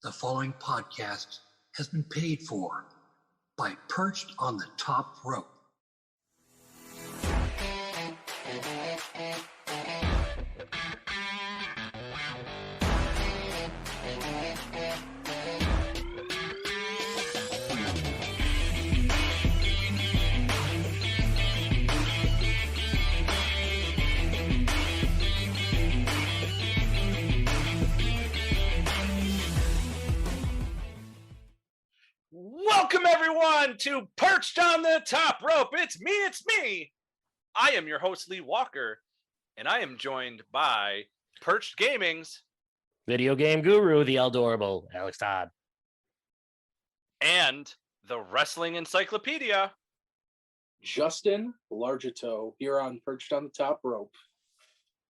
The following podcast has been paid for by Perched on the Top Rope. Welcome everyone to Perched on the Top Rope. It's me. I am your host, Lee Walker, and I am joined by Perched Gaming's video game guru, the adorable Alex Todd, and the Wrestling Encyclopedia, Justin Largito, here on Perched on the Top Rope.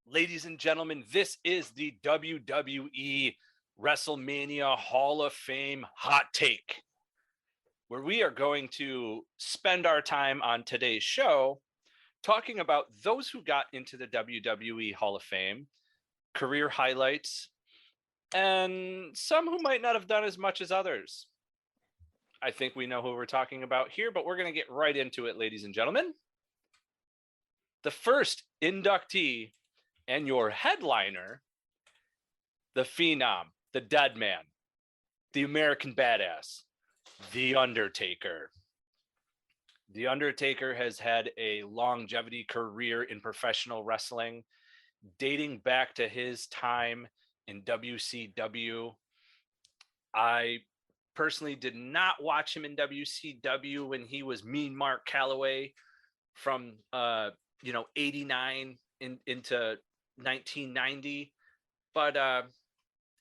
Ladies and gentlemen, this is the WWE WrestleMania Hall of Fame Hot Take, where we are going to spend our time on today's show talking about those who got into the WWE Hall of Fame, career highlights, and some who might not have done as much as others. I think we know who we're talking about here, but we're going to get right into it, ladies and gentlemen. The first inductee and your headliner, the Phenom, the Deadman, the American Badass, The Undertaker. The Undertaker has had a longevity career in professional wrestling, dating back to his time in WCW. I personally did not watch him in WCW when he was Mean Mark Calloway from 89 into 1990, but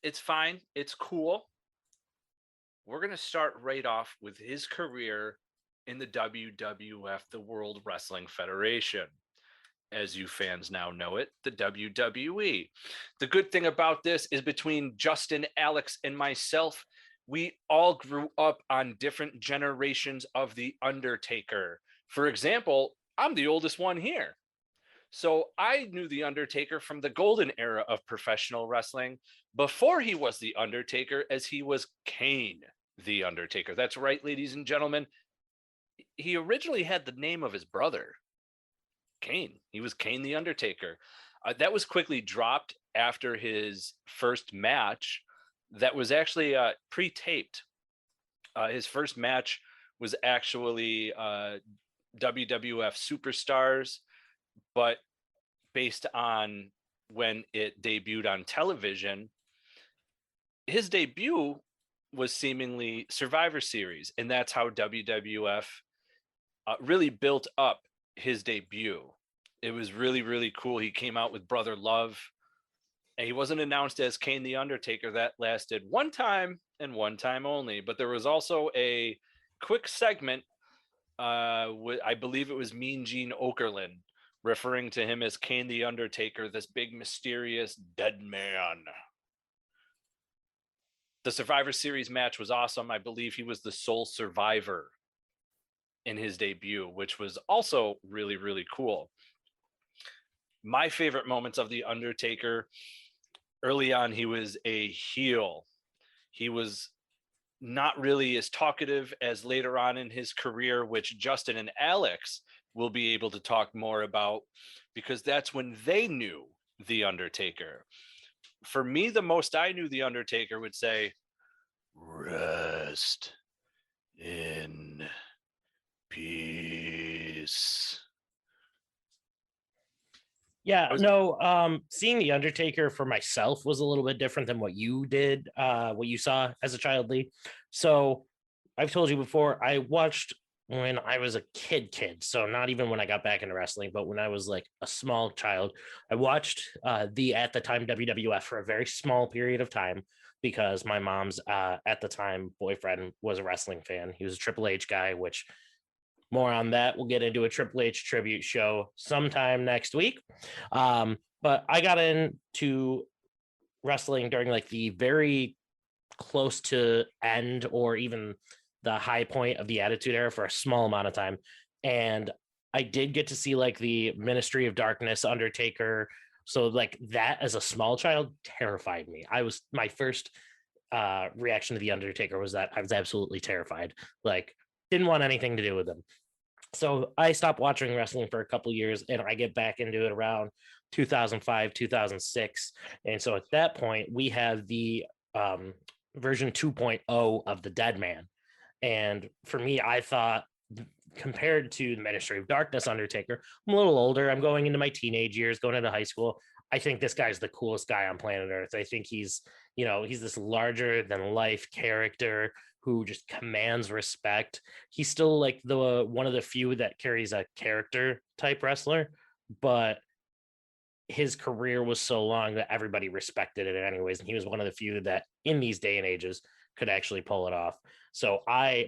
it's fine. It's cool. We're going to start right off with his career in the WWF, the World Wrestling Federation. As you fans now know it, the WWE. The good thing about this is between Justin, Alex, and myself, we all grew up on different generations of The Undertaker. For example, I'm the oldest one here. So I knew The Undertaker from the golden era of professional wrestling before he was The Undertaker, as he was Kane the Undertaker. That's right, ladies and gentlemen. He originally had the name of his brother, Kane. He was Kane the Undertaker. That was quickly dropped after his first match that was actually pre-taped. His first match was actually WWF Superstars, but based on when it debuted on television, his debut was seemingly Survivor Series, and that's how WWF really built up his debut. It was really, really cool. He came out with Brother Love, and he wasn't announced as Kane the Undertaker. That lasted one time and one time only, but there was also a quick segment, I believe it was Mean Gene Okerlund, referring to him as Kane the Undertaker, this big, mysterious dead man. The Survivor Series match was awesome. I believe he was the sole survivor in his debut, which was also really, really cool. My favorite moments of The Undertaker, early on, he was a heel. He was not really as talkative as later on in his career, which Justin and Alex will be able to talk more about, because that's when they knew The Undertaker. For me, the most I knew The Undertaker would say, "Rest in peace." Yeah, seeing The Undertaker for myself was a little bit different than what you did, what you saw as a child, Lee. So I've told you before, I watched when I was a kid, so not even when I got back into wrestling, but when I was like a small child, I watched at the time, WWF for a very small period of time, because my mom's at the time boyfriend was a wrestling fan. He was a Triple H guy, which more on that. We'll get into a Triple H tribute show sometime next week. But I got into wrestling during like the very close to end, or even the high point of the Attitude Era, for a small amount of time. And I did get to see like the Ministry of Darkness Undertaker. So like that as a small child terrified me. My first reaction to the Undertaker was that I was absolutely terrified. Like, didn't want anything to do with him. So I stopped watching wrestling for a couple years, and I get back into it around 2005, 2006. And so at that point, we have the version 2.0 of the DEADMAN. And for me, I thought, compared to the Ministry of Darkness Undertaker, I'm a little older. I'm going into my teenage years, going into high school. I think this guy's the coolest guy on planet Earth. I think he's this larger than life character who just commands respect. He's still like the one of the few that carries a character type wrestler, but his career was so long that everybody respected it anyways. And he was one of the few that in these day and ages could actually pull it off. So one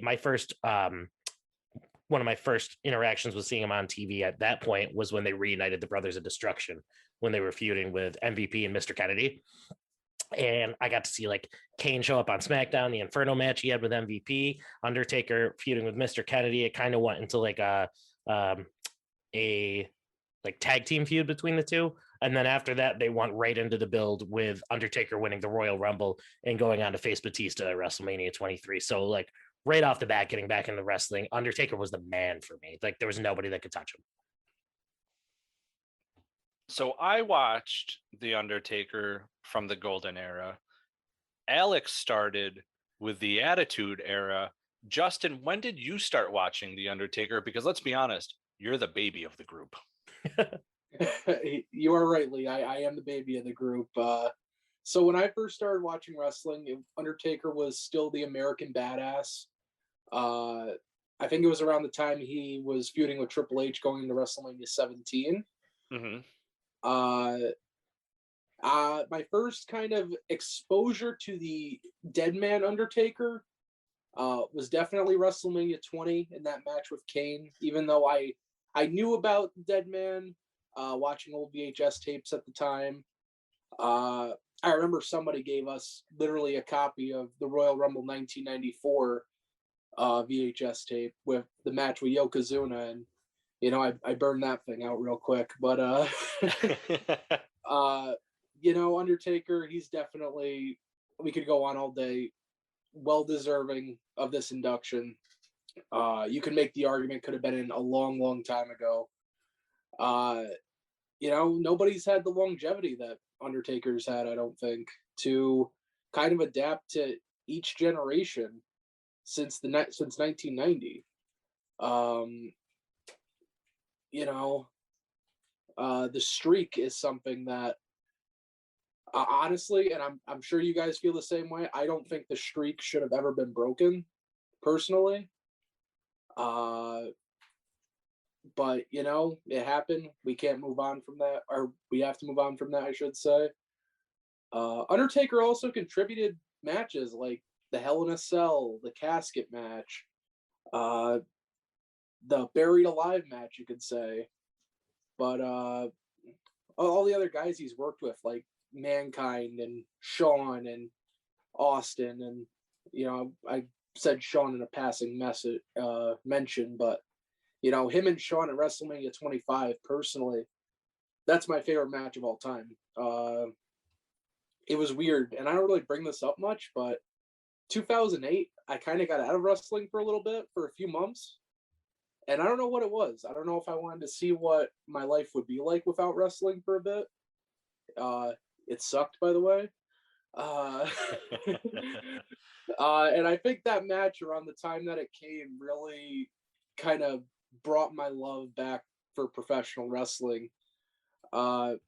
of my first interactions with seeing him on TV at that point was when they reunited the Brothers of Destruction, when they were feuding with MVP and Mr. Kennedy. And I got to see like Kane show up on SmackDown, the Inferno match he had with MVP, Undertaker feuding with Mr. Kennedy. It kind of went into like a tag team feud between the two. And then after that, they went right into the build with Undertaker winning the Royal Rumble and going on to face Batista at WrestleMania 23. So like right off the bat, getting back into wrestling, Undertaker was the man for me. Like there was nobody that could touch him. So I watched The Undertaker from the Golden Era. Alex started with the Attitude Era. Justin, when did you start watching The Undertaker? Because let's be honest, you're the baby of the group. You are right, Lee. I am the baby of the group. So when I first started watching wrestling, Undertaker was still the American badass. I think it was around the time he was feuding with Triple H going into WrestleMania 17. Mm-hmm. My first kind of exposure to the Deadman Undertaker was definitely WrestleMania 20 in that match with Kane. Even though I knew about Deadman, watching old VHS tapes at the time. I remember somebody gave us literally a copy of the Royal Rumble 1994 VHS tape with the match with Yokozuna, and I burned that thing out real quick. But Undertaker, he's definitely, we could go on all day, well deserving of this induction. You can make the argument could have been in a long, long time ago. Nobody's had the longevity that Undertaker's had, I don't think, to kind of adapt to each generation since 1990. The streak is something that honestly, and I'm sure you guys feel the same way, I don't think the streak should have ever been broken, personally. But it happened. We can't move on from that, or we have to move on from that, I should say. Undertaker also contributed matches like the Hell in a Cell, the casket match, the Buried Alive match, you could say. But all the other guys he's worked with, like Mankind and Shawn and Austin, and I said Shawn in a passing mention, but him and Shawn at WrestleMania 25, personally, that's my favorite match of all time. It was weird, and I don't really bring this up much, but 2008, I kind of got out of wrestling for a little bit, for a few months, and I don't know what it was. I don't know if I wanted to see what my life would be like without wrestling for a bit. It sucked, by the way. And I think that match, around the time that it came, really kind of brought my love back for professional wrestling. I'm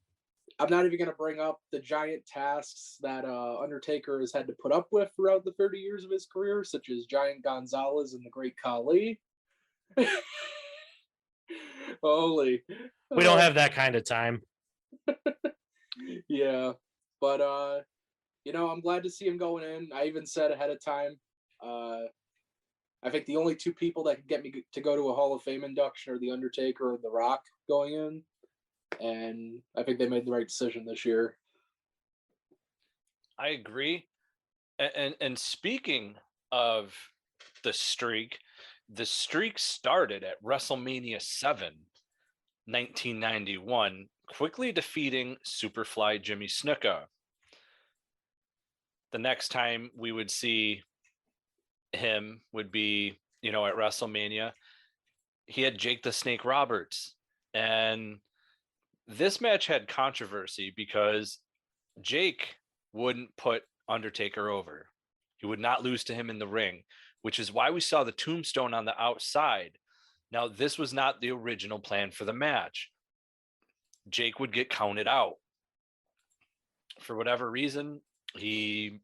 not even going to bring up the giant tasks that Undertaker has had to put up with throughout the 30 years of his career, such as Giant Gonzalez and the Great Khali. Holy. We don't have that kind of time. Yeah. But, I'm glad to see him going in. I even said ahead of time, I think the only two people that could get me to go to a Hall of Fame induction are The Undertaker or The Rock going in. And I think they made the right decision this year. I agree. And speaking of the streak started at WrestleMania 7, 1991, quickly defeating Superfly Jimmy Snuka. The next time we would see him would be, at WrestleMania. He had Jake the Snake Roberts. And this match had controversy because Jake wouldn't put Undertaker over. He would not lose to him in the ring, which is why we saw the tombstone on the outside. Now, this was not the original plan for the match. Jake would get counted out. For whatever reason, he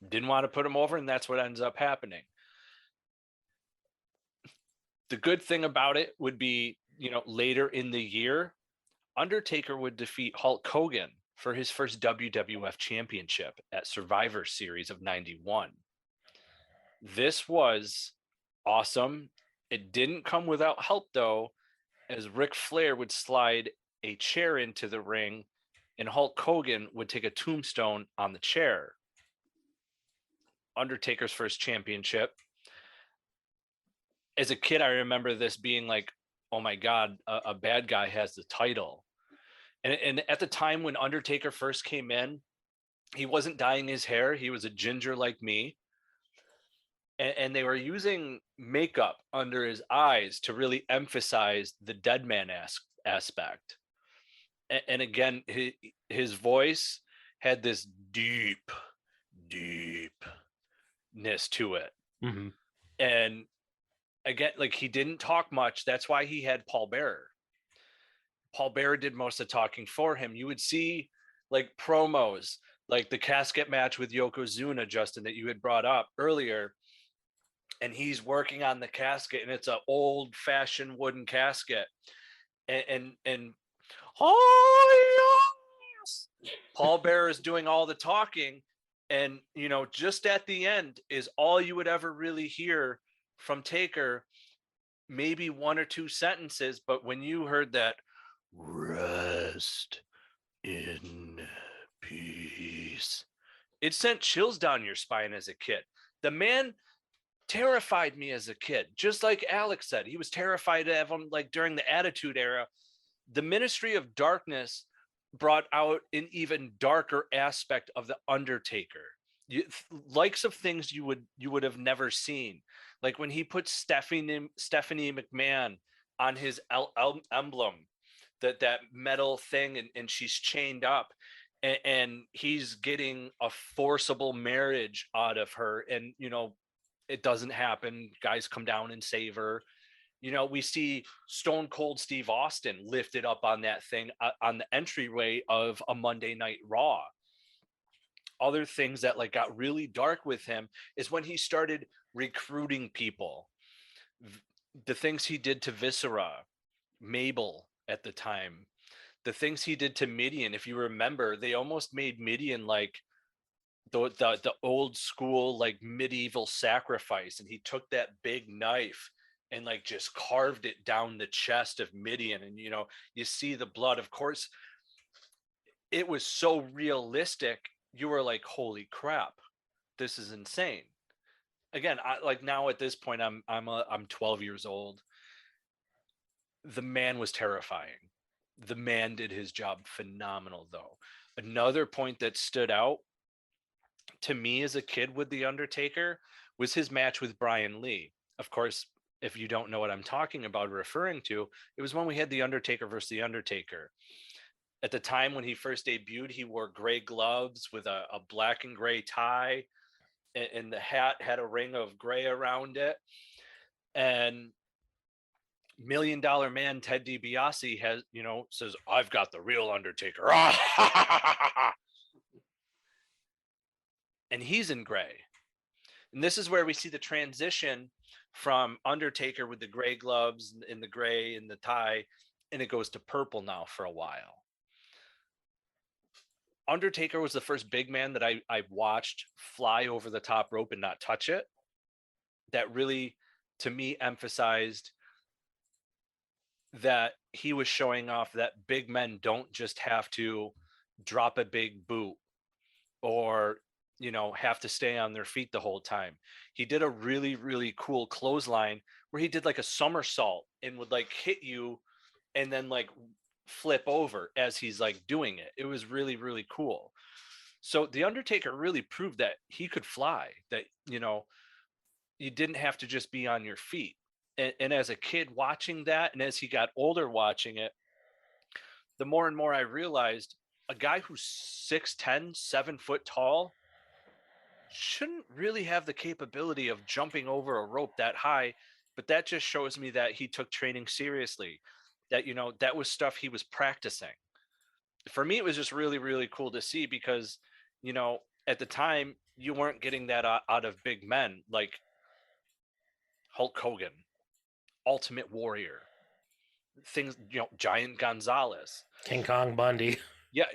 didn't want to put him over, and that's what ends up happening. The good thing about it would be, later in the year, Undertaker would defeat Hulk Hogan for his first WWF championship at Survivor Series of 91. This was awesome. It didn't come without help, though, as Ric Flair would slide a chair into the ring and Hulk Hogan would take a tombstone on the chair. Undertaker's first championship. As a kid, I remember this being like, oh my God, a bad guy has the title. And at the time when Undertaker first came in, he wasn't dyeing his hair. He was a ginger like me. And they were using makeup under his eyes to really emphasize the DEADMAN aspect. And again, his voice had this deepness to it. Mm-hmm. And again, like, he didn't talk much. That's why he had Paul Bearer. Paul Bearer did most of the talking for him. You would see like promos, like the casket match with Yokozuna, Justin, that you had brought up earlier. And he's working on the casket, and it's an old fashioned wooden casket. And oh yes, Paul Bearer is doing all the talking. And, just at the end is all you would ever really hear from Taker, maybe one or two sentences. But when you heard that, rest in peace, it sent chills down your spine as a kid. The man terrified me as a kid, just like Alex said. He was terrified of him, like during the Attitude Era. The Ministry of Darkness brought out an even darker aspect of the Undertaker. Likes of things you would have never seen, like when he put Stephanie McMahon on his emblem, that metal thing, and she's chained up, and he's getting a forcible marriage out of her, and it doesn't happen. Guys come down and save her. We see Stone Cold Steve Austin lifted up on that thing on the entryway of a Monday Night Raw. Other things that like got really dark with him is when he started recruiting people. The things he did to Viscera, Mabel at the time, the things he did to Mideon. If you remember, they almost made Mideon like the old school, like medieval sacrifice, and he took that big knife and like just carved it down the chest of Mideon, and you see the blood. Of course, it was so realistic. You were like, holy crap, this is insane. Again, I like, now at this point, I'm 12 years old. The man was terrifying. The man did his job phenomenal, though. Another point that stood out to me as a kid with The Undertaker was his match with Brian Lee. Of course, if you don't know what I'm talking about or referring to, it was when we had The Undertaker versus The Undertaker. At the time when he first debuted, he wore gray gloves with a black and gray tie, and the hat had a ring of gray around it. And $1 Million Man Ted DiBiase has, says, "I've got the real Undertaker." And he's in gray. And this is where we see the transition from Undertaker with the gray gloves and the gray and the tie, and it goes to purple now for a while. Undertaker was the first big man that I watched fly over the top rope and not touch it. That really, to me, emphasized that he was showing off that big men don't just have to drop a big boot or have to stay on their feet the whole time. He did a really, really cool clothesline where he did like a somersault and would like hit you and then like flip over as he's like doing it. It was really, really cool. So the Undertaker really proved that he could fly, that, you know, you didn't have to just be on your feet. And as a kid watching that, and as he got older watching it, the more and more I realized a guy who's 6'10", 7 foot tall shouldn't really have the capability of jumping over a rope that high. But that just shows me that he took training seriously, that, you know, that was stuff he was practicing. For me, it was just really, really cool to see because, you know, at the time you weren't getting that out of big men like Hulk Hogan, Ultimate Warrior, things, you know, Giant Gonzalez. King Kong Bundy. Yeah.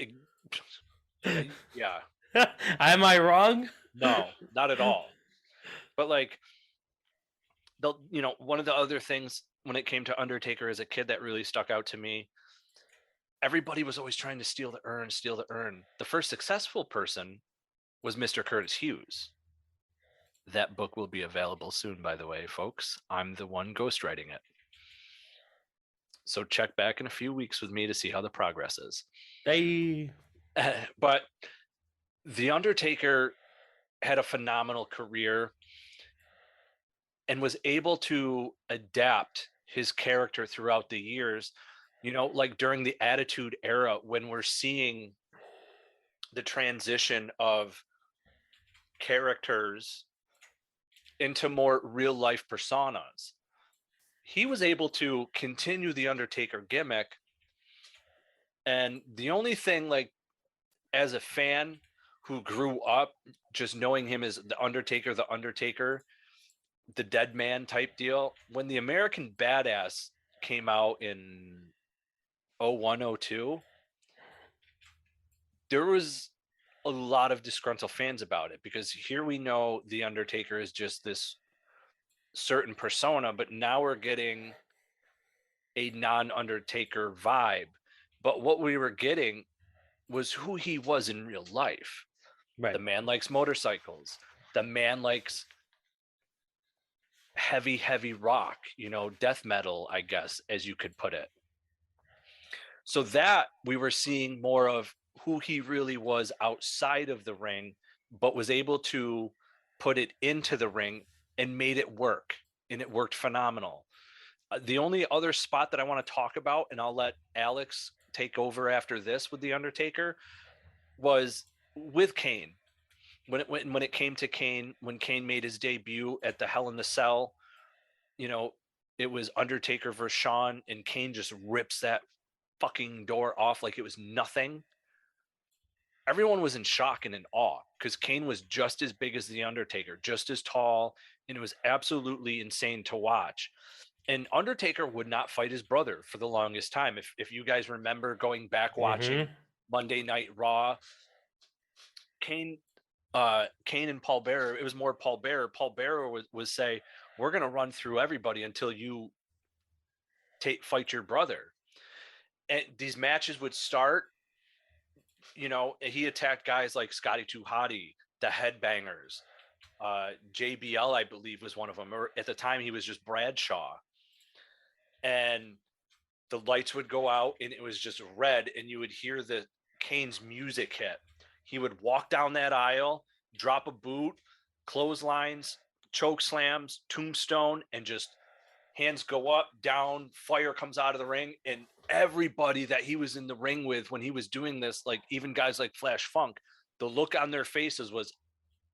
Yeah. Am I wrong? No, not at all. But like, you know, one of the other things when it came to Undertaker as a kid that really stuck out to me, everybody was always trying to steal the urn. The first successful person was Mr. Curtis Hughes. That book will be available soon, by the way, folks. I'm the one ghostwriting it. So check back in a few weeks with me to see how the progress is. Hey. But The Undertaker had a phenomenal career and was able to adapt his character throughout the years. You know, like during the Attitude Era, when we're seeing the transition of characters into more real life personas, he was able to continue the Undertaker gimmick. And the only thing, like, as a fan who grew up just knowing him as the Undertaker, the dead man type deal, when the American Badass came out in 01, 02, there was a lot of disgruntled fans about it, because here we know the Undertaker is just this certain persona, but now we're getting a non-Undertaker vibe. But what we were getting was who he was in real life. Right. The man likes motorcycles. The man likes heavy rock, you know, death metal, I guess, as you could put it. So that we were seeing more of who he really was outside of the ring, but was able to put it into the ring and made it work. And it worked phenomenal. The only other spot that I want to talk about, and I'll let Alex take over after this with The Undertaker, was with Kane. When it came to Kane, when Kane made his debut at the Hell in the Cell, you know, it was Undertaker versus Shawn, and Kane just rips that fucking door off like it was nothing. Everyone was in shock and in awe, because Kane was just as big as the Undertaker, just as tall, and it was absolutely insane to watch. And Undertaker would not fight his brother for the longest time. If you guys remember going back watching Monday Night Raw, Kane and Paul Bearer, it was more Paul Bearer. Paul Bearer was say, we're going to run through everybody until you fight your brother. And these matches would start, you know, he attacked guys like Scotty 2 Hotty, the Headbangers. JBL, I believe, was one of them. Or at the time, he was just Bradshaw. And the lights would go out, and it was just red, and you would hear the Kane's music hit. He would walk down that aisle, drop a boot, clotheslines, choke slams, tombstone, and just hands go up, down, fire comes out of the ring. And everybody that he was in the ring with when he was doing this, like even guys like Flash Funk, the look on their faces was,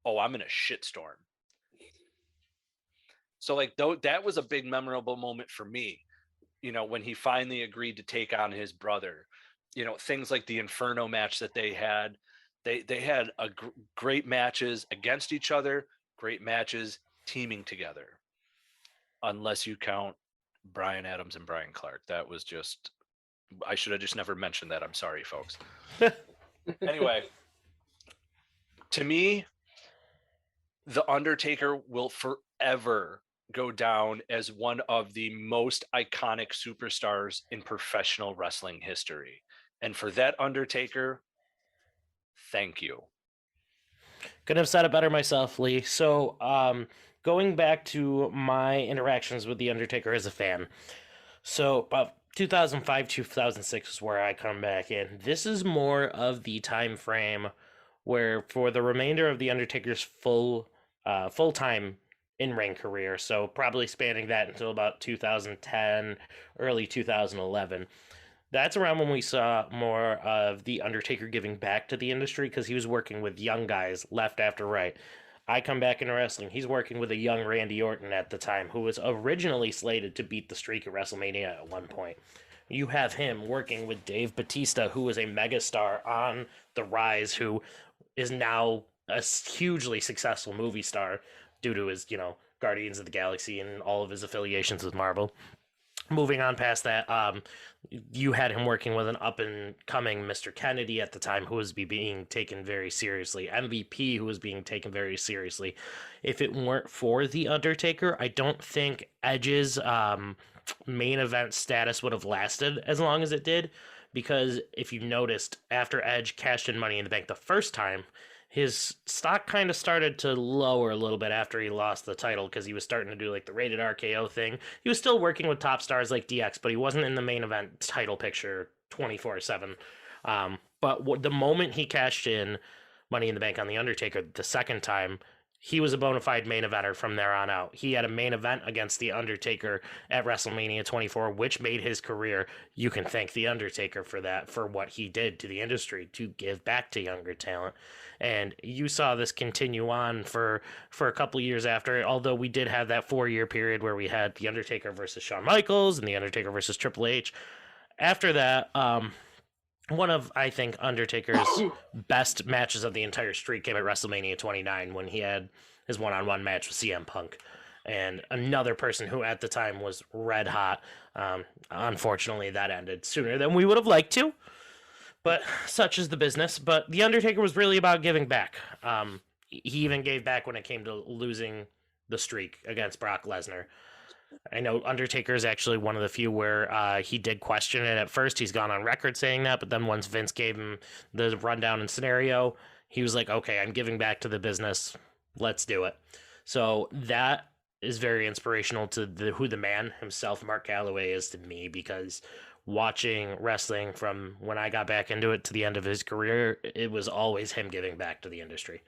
oh, I'm in a shitstorm. So like, though, that was a big memorable moment for me, you know, when he finally agreed to take on his brother. You know, things like the Inferno match that they had. They had great matches against each other, great matches teaming together. Unless you count Brian Adams and Brian Clark. That was just, I should have just never mentioned that. I'm sorry, folks. Anyway, to me, The Undertaker will forever go down as one of the most iconic superstars in professional wrestling history. And for that, Undertaker, thank you. Couldn't have said it better myself, Lee. So, going back to my interactions with The Undertaker as a fan. So, about 2005, 2006 is where I come back in. This is more of the time frame where for the remainder of the Undertaker's full-time in-ring career, so probably spanning that until about 2010, early 2011. That's around when we saw more of the Undertaker giving back to the industry because he was working with young guys left after right. I come back into wrestling. He's working with a young Randy Orton at the time, who was originally slated to beat the streak at WrestleMania at one point. You have him working with Dave Bautista, who was a megastar on the rise, who is now a hugely successful movie star due to his, Guardians of the Galaxy and all of his affiliations with Marvel. Moving on past that, you had him working with an up-and-coming Mr. Kennedy at the time, who was being taken very seriously. MVP, who was being taken very seriously. If it weren't for The Undertaker, I don't think Edge's main event status would have lasted as long as it did, because if you noticed, after Edge cashed in Money in the Bank the first time, his stock kind of started to lower a little bit after he lost the title because he was starting to do like the rated RKO thing. He was still working with top stars like DX, but he wasn't in the main event title picture 24/7. But the moment he cashed in Money in the Bank on The Undertaker the second time, he was a bona fide main eventer from there on out. He had a main event against The Undertaker at WrestleMania 24, which made his career. You can thank The Undertaker for that, for what he did to the industry to give back to younger talent. And you saw this continue on for a couple years after, although we did have that 4-year period where we had The Undertaker versus Shawn Michaels and The Undertaker versus Triple H. After that, one of, I think, Undertaker's best matches of the entire streak came at WrestleMania 29 when he had his one-on-one match with CM Punk. And another person who at the time was red hot. Unfortunately, that ended sooner than we would have liked to. But such is the business. But The Undertaker was really about giving back. He even gave back when it came to losing the streak against Brock Lesnar. I know Undertaker is actually one of the few where he did question it at first. He's gone on record saying that, but then once Vince gave him the rundown and scenario, he was like, okay, I'm giving back to the business. Let's do it. So that is very inspirational to who the man himself, Mark Calloway, is to me, because watching wrestling from when I got back into it to the end of his career, it was always him giving back to the industry.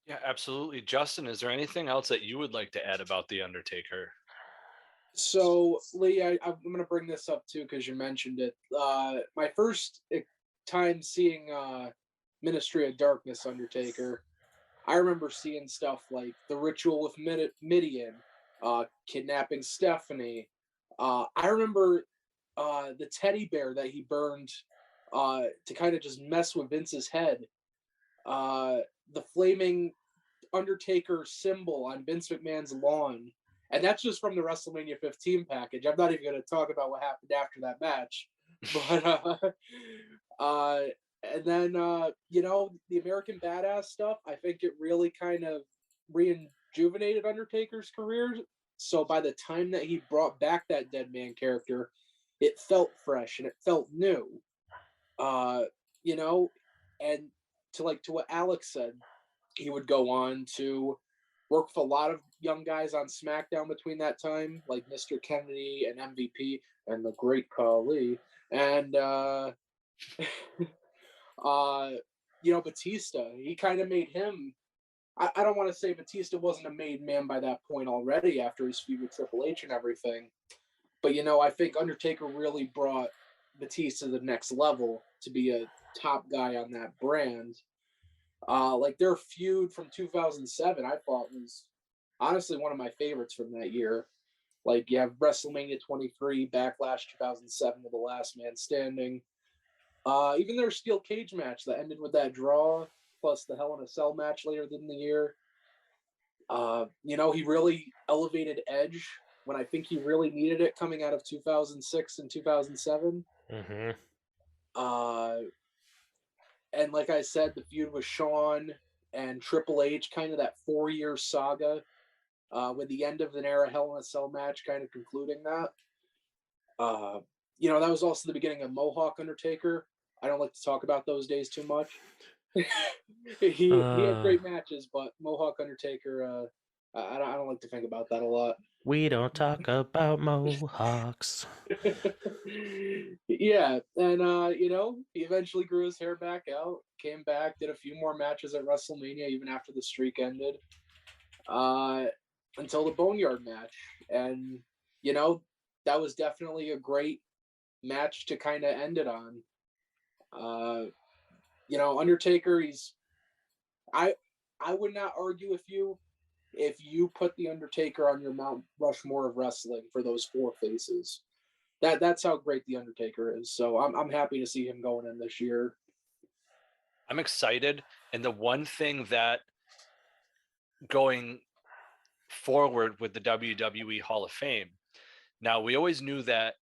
Yeah, absolutely. Justin, is there anything else that you would like to add about The Undertaker? So, Lee, I'm going to bring this up too because you mentioned it. My first time seeing Ministry of Darkness Undertaker, I remember seeing stuff like The Ritual with Midian, kidnapping Stephanie. I remember the teddy bear that he burned to kind of just mess with Vince's head. The flaming Undertaker symbol on Vince McMahon's lawn. And that's just from the WrestleMania 15 package. I'm not even going to talk about what happened after that match. But, and then, the American Badass stuff, I think it really kind of rejuvenated Undertaker's career. So by the time that he brought back that Deadman character, it felt fresh and it felt new. And to what Alex said, he would go on to work with a lot of young guys on SmackDown between that time, like Mr. Kennedy and MVP and the great Khali. And, Batista, he kind of made him. I don't want to say Batista wasn't a made man by that point already after his feud with Triple H and everything. But, I think Undertaker really brought Batista to the next level to be a top guy on that brand. Like their feud from 2007, I thought was honestly one of my favorites from that year. Like you have WrestleMania 23, Backlash 2007 with the Last Man Standing. Even their steel cage match that ended with that draw, plus the Hell in a Cell match later in the year. He really elevated Edge when I think he really needed it coming out of 2006 and 2007. Mm-hmm. And like I said, the feud with Shawn and Triple H, kind of that 4-year saga, with the end of an era Hell in a Cell match kind of concluding that. That was also the beginning of Mohawk Undertaker. I don't like to talk about those days too much. He had great matches, but Mohawk Undertaker, I don't like to think about that a lot. We don't talk about mohawks. Yeah, and you know, he eventually grew his hair back out, came back, did a few more matches at WrestleMania even after the streak ended, until the Boneyard match, and you know, that was definitely a great match to kind of end it on. You know, Undertaker, I I would not argue with you if you put the Undertaker on your Mount Rushmore of wrestling for those four faces. That's how great the Undertaker is. So I'm happy to see him going in this year. I'm excited. And the one thing that going forward with the WWE Hall of Fame, now we always knew that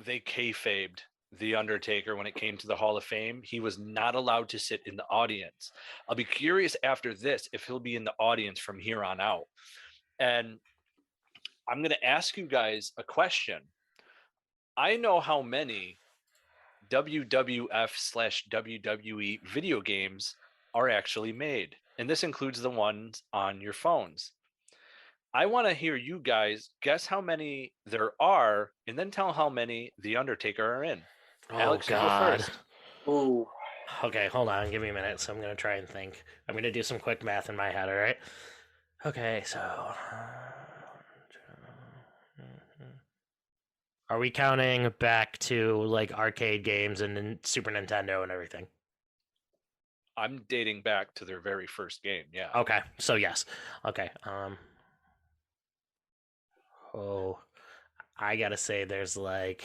they kayfabed the Undertaker when it came to the Hall of Fame. He was not allowed to sit in the audience. I'll be curious after this if he'll be in the audience from here on out. And I'm going to ask you guys a question. I know how many WWF/WWE video games are actually made, and this includes the ones on your phones. I want to hear you guys guess how many there are, and then tell how many the Undertaker are in. Oh, Alex, you go God. first. Ooh. Okay, hold on. Give me a minute. So I'm going to try and think. I'm going to do some quick math in my head, all right? Okay, so... Are we counting back to, like, arcade games and Super Nintendo and everything? I'm dating back to their very first game. Yeah. Okay, so yes. Okay, oh, I gotta say there's, like...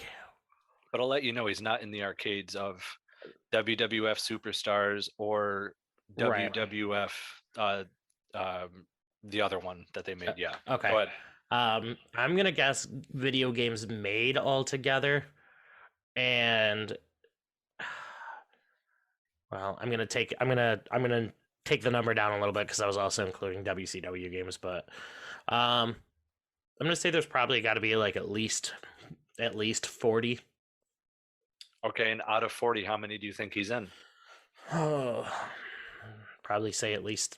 But I'll let you know he's not in the arcades of WWF Superstars or Right. WWF, the other one that they made. Yeah. Okay. Go ahead. I'm gonna guess video games made altogether, and well, I'm gonna take the number down a little bit because I was also including WCW games, but I'm gonna say there's probably got to be like at least 40. Okay, and out of 40, how many do you think he's in? Oh, probably say at least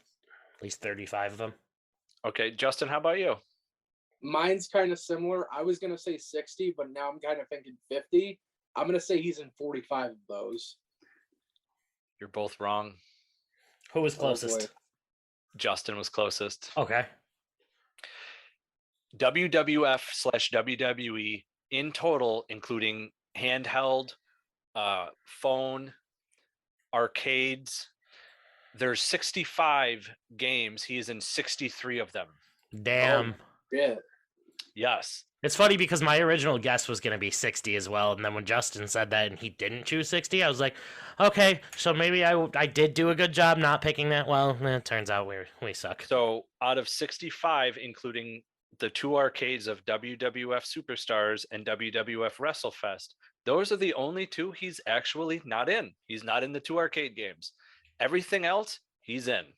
35 of them. Okay, Justin, how about you? Mine's kind of similar. I was gonna say 60, but now I'm kind of thinking 50. I'm gonna say he's in 45 of those. You're both wrong. Who was Oh, closest? boy. Justin was closest. Okay. WWF/WWE in total, including handheld, phone, arcades. There's 65 games. He is in 63 of them. Damn. Yeah. Yes. It's funny because my original guess was going to be 60 as well, and then when Justin said that and he didn't choose 60, I was like, okay, so maybe I did do a good job not picking that. Well, it turns out we suck. So out of 65, including the two arcades of WWF Superstars and WWF WrestleFest, those are the only two he's actually not in. He's not in the two arcade games. Everything else, he's in.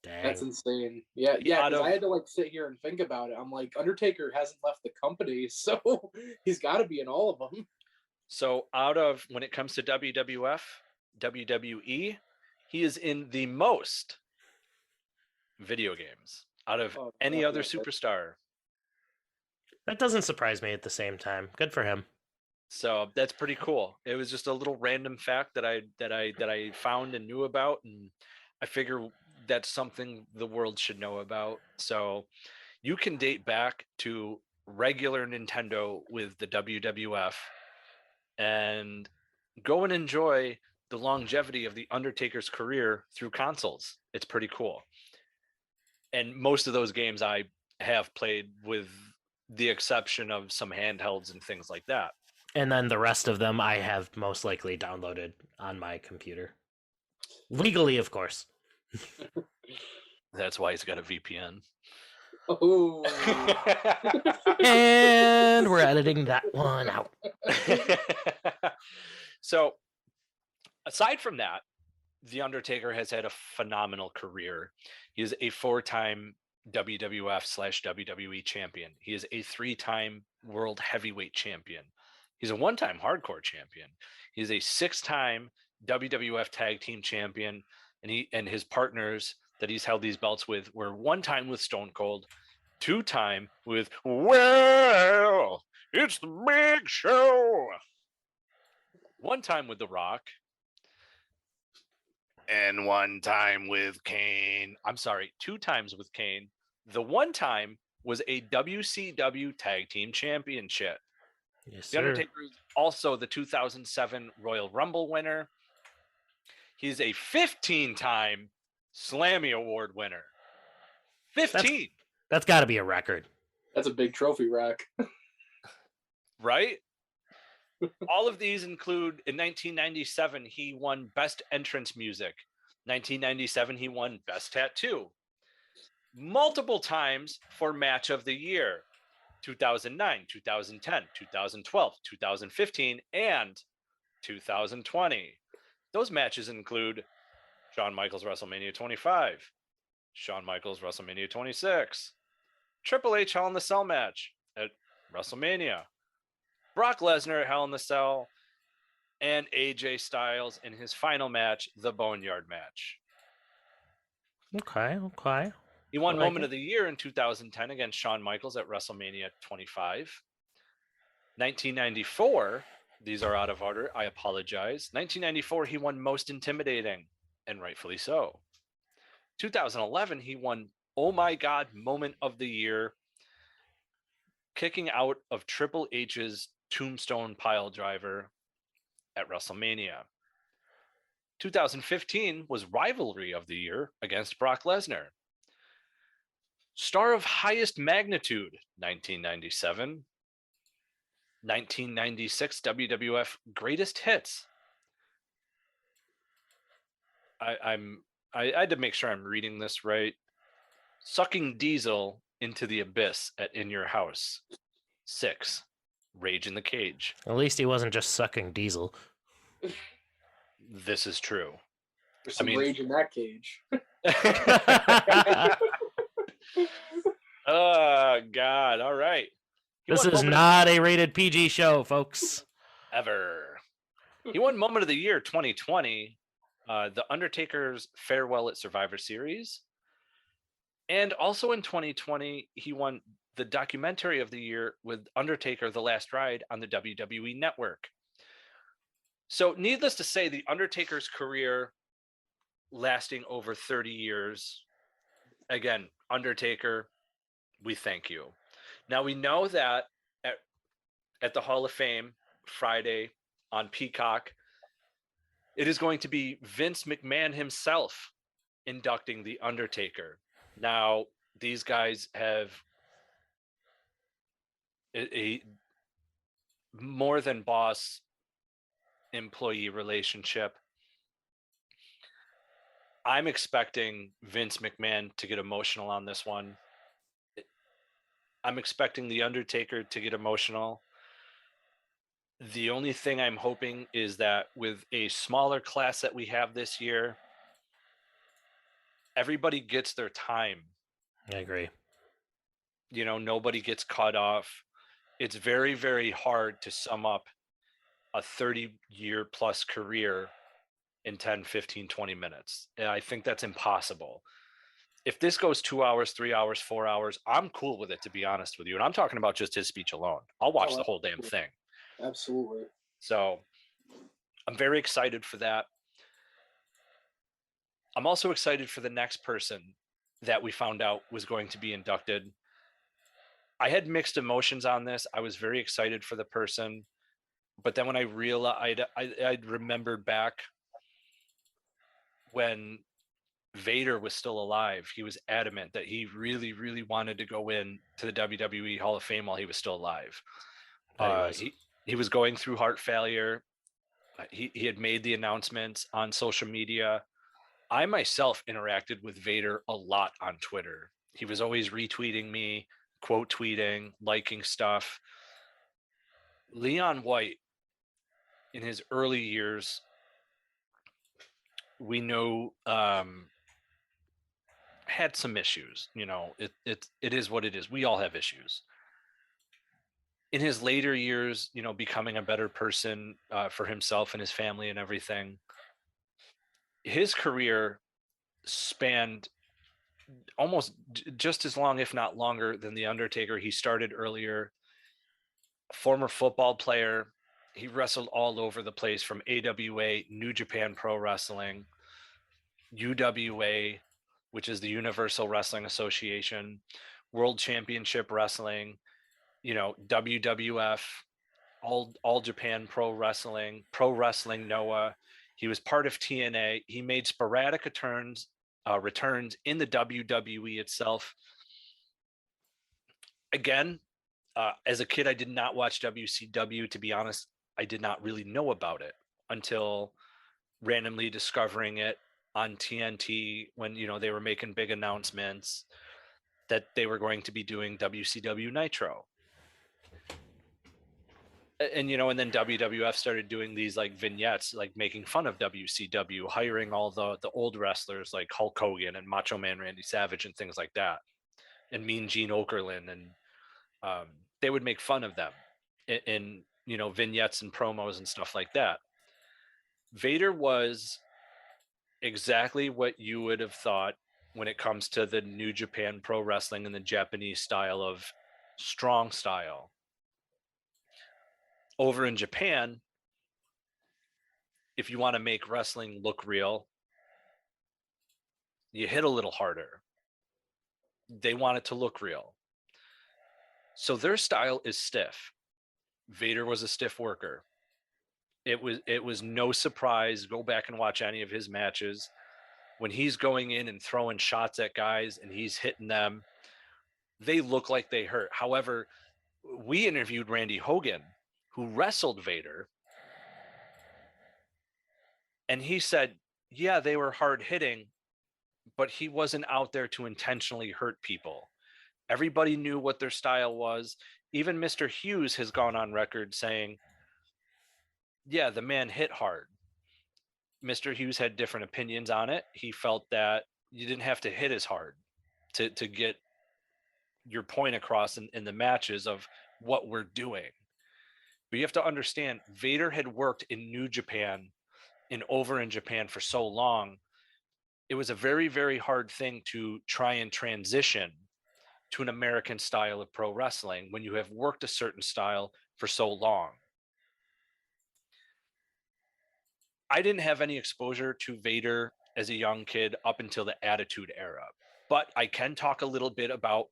Dang. That's insane. Yeah, because I had to like sit here and think about it. I'm like, Undertaker hasn't left the company, so he's got to be in all of them. So out of, when it comes to WWF, WWE, he is in the most video games out of any other superstar. That doesn't surprise me at the same time. Good for him. So that's pretty cool. It was just a little random fact that I found and knew about, and I figure that's something the world should know about. So you can date back to regular Nintendo with the WWF and go and enjoy the longevity of the Undertaker's career through consoles. It's pretty cool. And most of those games I have played, with the exception of some handhelds and things like that. And then the rest of them I have most likely downloaded on my computer. Legally, of course. That's why he's got a VPN. Oh. And we're editing that one out. So, aside from that, The Undertaker has had a phenomenal career. He is a 4-time WWF/WWE champion. He is a 3-time World Heavyweight champion. He's a 1-time Hardcore champion. He's a 6-time WWF Tag Team champion, and his partners that he's held these belts with were one time with Stone Cold, 2-time with, well, it's the big show, 1 time with The Rock, and 1 time with Kane. I'm sorry, 2 times with Kane. The 1 time was a WCW Tag Team Championship. Yes, The sir. Undertaker is also the 2007 Royal Rumble winner. He's a 15-time Slammy Award winner. 15. That's got to be a record. That's a big trophy rack. Right? All of these include, in 1997, he won Best Entrance Music. 1997, he won Best Tattoo. Multiple times for Match of the Year. 2009, 2010, 2012, 2015, and 2020. Those matches include Shawn Michaels WrestleMania 25, Shawn Michaels WrestleMania 26, Triple H Hell in the Cell match at WrestleMania, Brock Lesnar at Hell in the Cell, and AJ Styles in his final match, the Boneyard match. Okay. He won I like Moment it. of the Year in 2010 against Shawn Michaels at WrestleMania 25. 1994, these are out of order, I apologize. 1994, he won Most Intimidating, and rightfully so. 2011, he won Oh My God Moment of the Year, kicking out of Triple H's Tombstone Pile Driver at WrestleMania. 2015 was Rivalry of the Year against Brock Lesnar. Star of Highest Magnitude, 1997. 1996 WWF Greatest Hits. I had to make sure I'm reading this right. Sucking Diesel into the Abyss at In Your House. 6. Rage in the Cage. At least he wasn't just sucking diesel. This is true. There's some mean- rage in that cage. Oh, God. All right. He This won is Moment not a rated PG show, folks. ever. He won Moment of the Year 2020, The Undertaker's Farewell at Survivor Series. And also in 2020, he won the Documentary of the Year with Undertaker, The Last Ride on the WWE Network. So needless to say, The Undertaker's career lasting over 30 years. Again, Undertaker, we thank you. Now we know that at the Hall of Fame Friday on Peacock, it is going to be Vince McMahon himself inducting The Undertaker. Now, these guys have a more than boss employee relationship. I'm expecting Vince McMahon to get emotional on this one. I'm expecting The Undertaker to get emotional. The only thing I'm hoping is that with a smaller class that we have this year, everybody gets their time. I agree. You know, nobody gets cut off. It's very, very hard to sum up a 30-year plus career in 10, 15, 20 minutes. And I think that's impossible. If this goes 2 hours, 3 hours, 4 hours, I'm cool with it, to be honest with you. And I'm talking about just his speech alone. I'll watch the whole damn thing. Absolutely. So I'm very excited for that. I'm also excited for the next person that we found out was going to be inducted. I had mixed emotions on this. I was very excited for the person. But then when I realized, I'd remembered back when Vader was still alive, he was adamant that he really, really wanted to go in to the WWE Hall of Fame while he was still alive. He was going through heart failure. He had made the announcements on social media. I myself interacted with Vader a lot on Twitter. He was always retweeting me, quote tweeting, liking stuff. Leon White, in his early years, we know had some issues. You know, it is what it is. We all have issues. In his later years, you know, becoming a better person for himself and his family and everything, his career spanned almost just as long, if not longer, than The Undertaker. He started earlier. Former football player. He wrestled all over the place, from AWA, New Japan Pro Wrestling, UWA, which is the Universal Wrestling Association, World Championship Wrestling, WWF, all Japan Pro Wrestling Noah. He was part of TNA. He made sporadic returns in the WWE itself. Again, as a kid, I did not watch WCW. To be honest, I did not really know about it until randomly discovering it on TNT when, they were making big announcements that they were going to be doing WCW Nitro. And then WWF started doing these like vignettes, like making fun of WCW, hiring all the old wrestlers like Hulk Hogan and Macho Man Randy Savage and things like that, and Mean Gene Okerlund, and they would make fun of them in vignettes and promos and stuff like that. Vader was exactly what you would have thought when it comes to the New Japan Pro Wrestling and the Japanese style of strong style. Over in Japan, if you want to make wrestling look real, you hit a little harder. They want it to look real. So their style is stiff. Vader was a stiff worker. It was no surprise. Go back and watch any of his matches. When he's going in and throwing shots at guys and he's hitting them, they look like they hurt. However, we interviewed Randy Hogan, who wrestled Vader, and he said, yeah, they were hard hitting, but he wasn't out there to intentionally hurt people. Everybody knew what their style was. Even Mr. Hughes has gone on record saying, yeah, the man hit hard. Mr. Hughes had different opinions on it. He felt that you didn't have to hit as hard to get your point across in the matches of what we're doing. But you have to understand, Vader had worked in New Japan and over in Japan for so long. It was a very, very hard thing to try and transition to an American style of pro wrestling when you have worked a certain style for so long. I didn't have any exposure to Vader as a young kid up until the Attitude Era, but I can talk a little bit about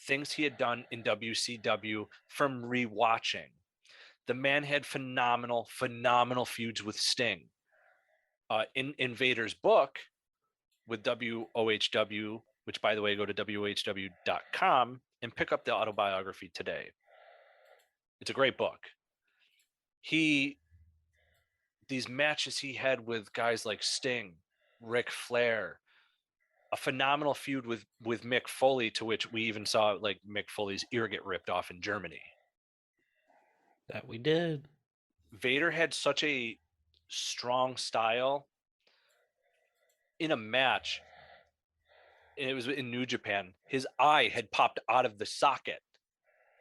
things he had done in WCW from rewatching. The man had phenomenal feuds with Sting. In Vader's book with WOHW, which, by the way, go to WOHW.com and pick up the autobiography today. It's a great book. These matches he had with guys like Sting, Ric Flair, a phenomenal feud with Mick Foley, to which we even saw like Mick Foley's ear get ripped off in Germany. That we did. Vader had such a strong style in a match. And it was in New Japan. His eye had popped out of the socket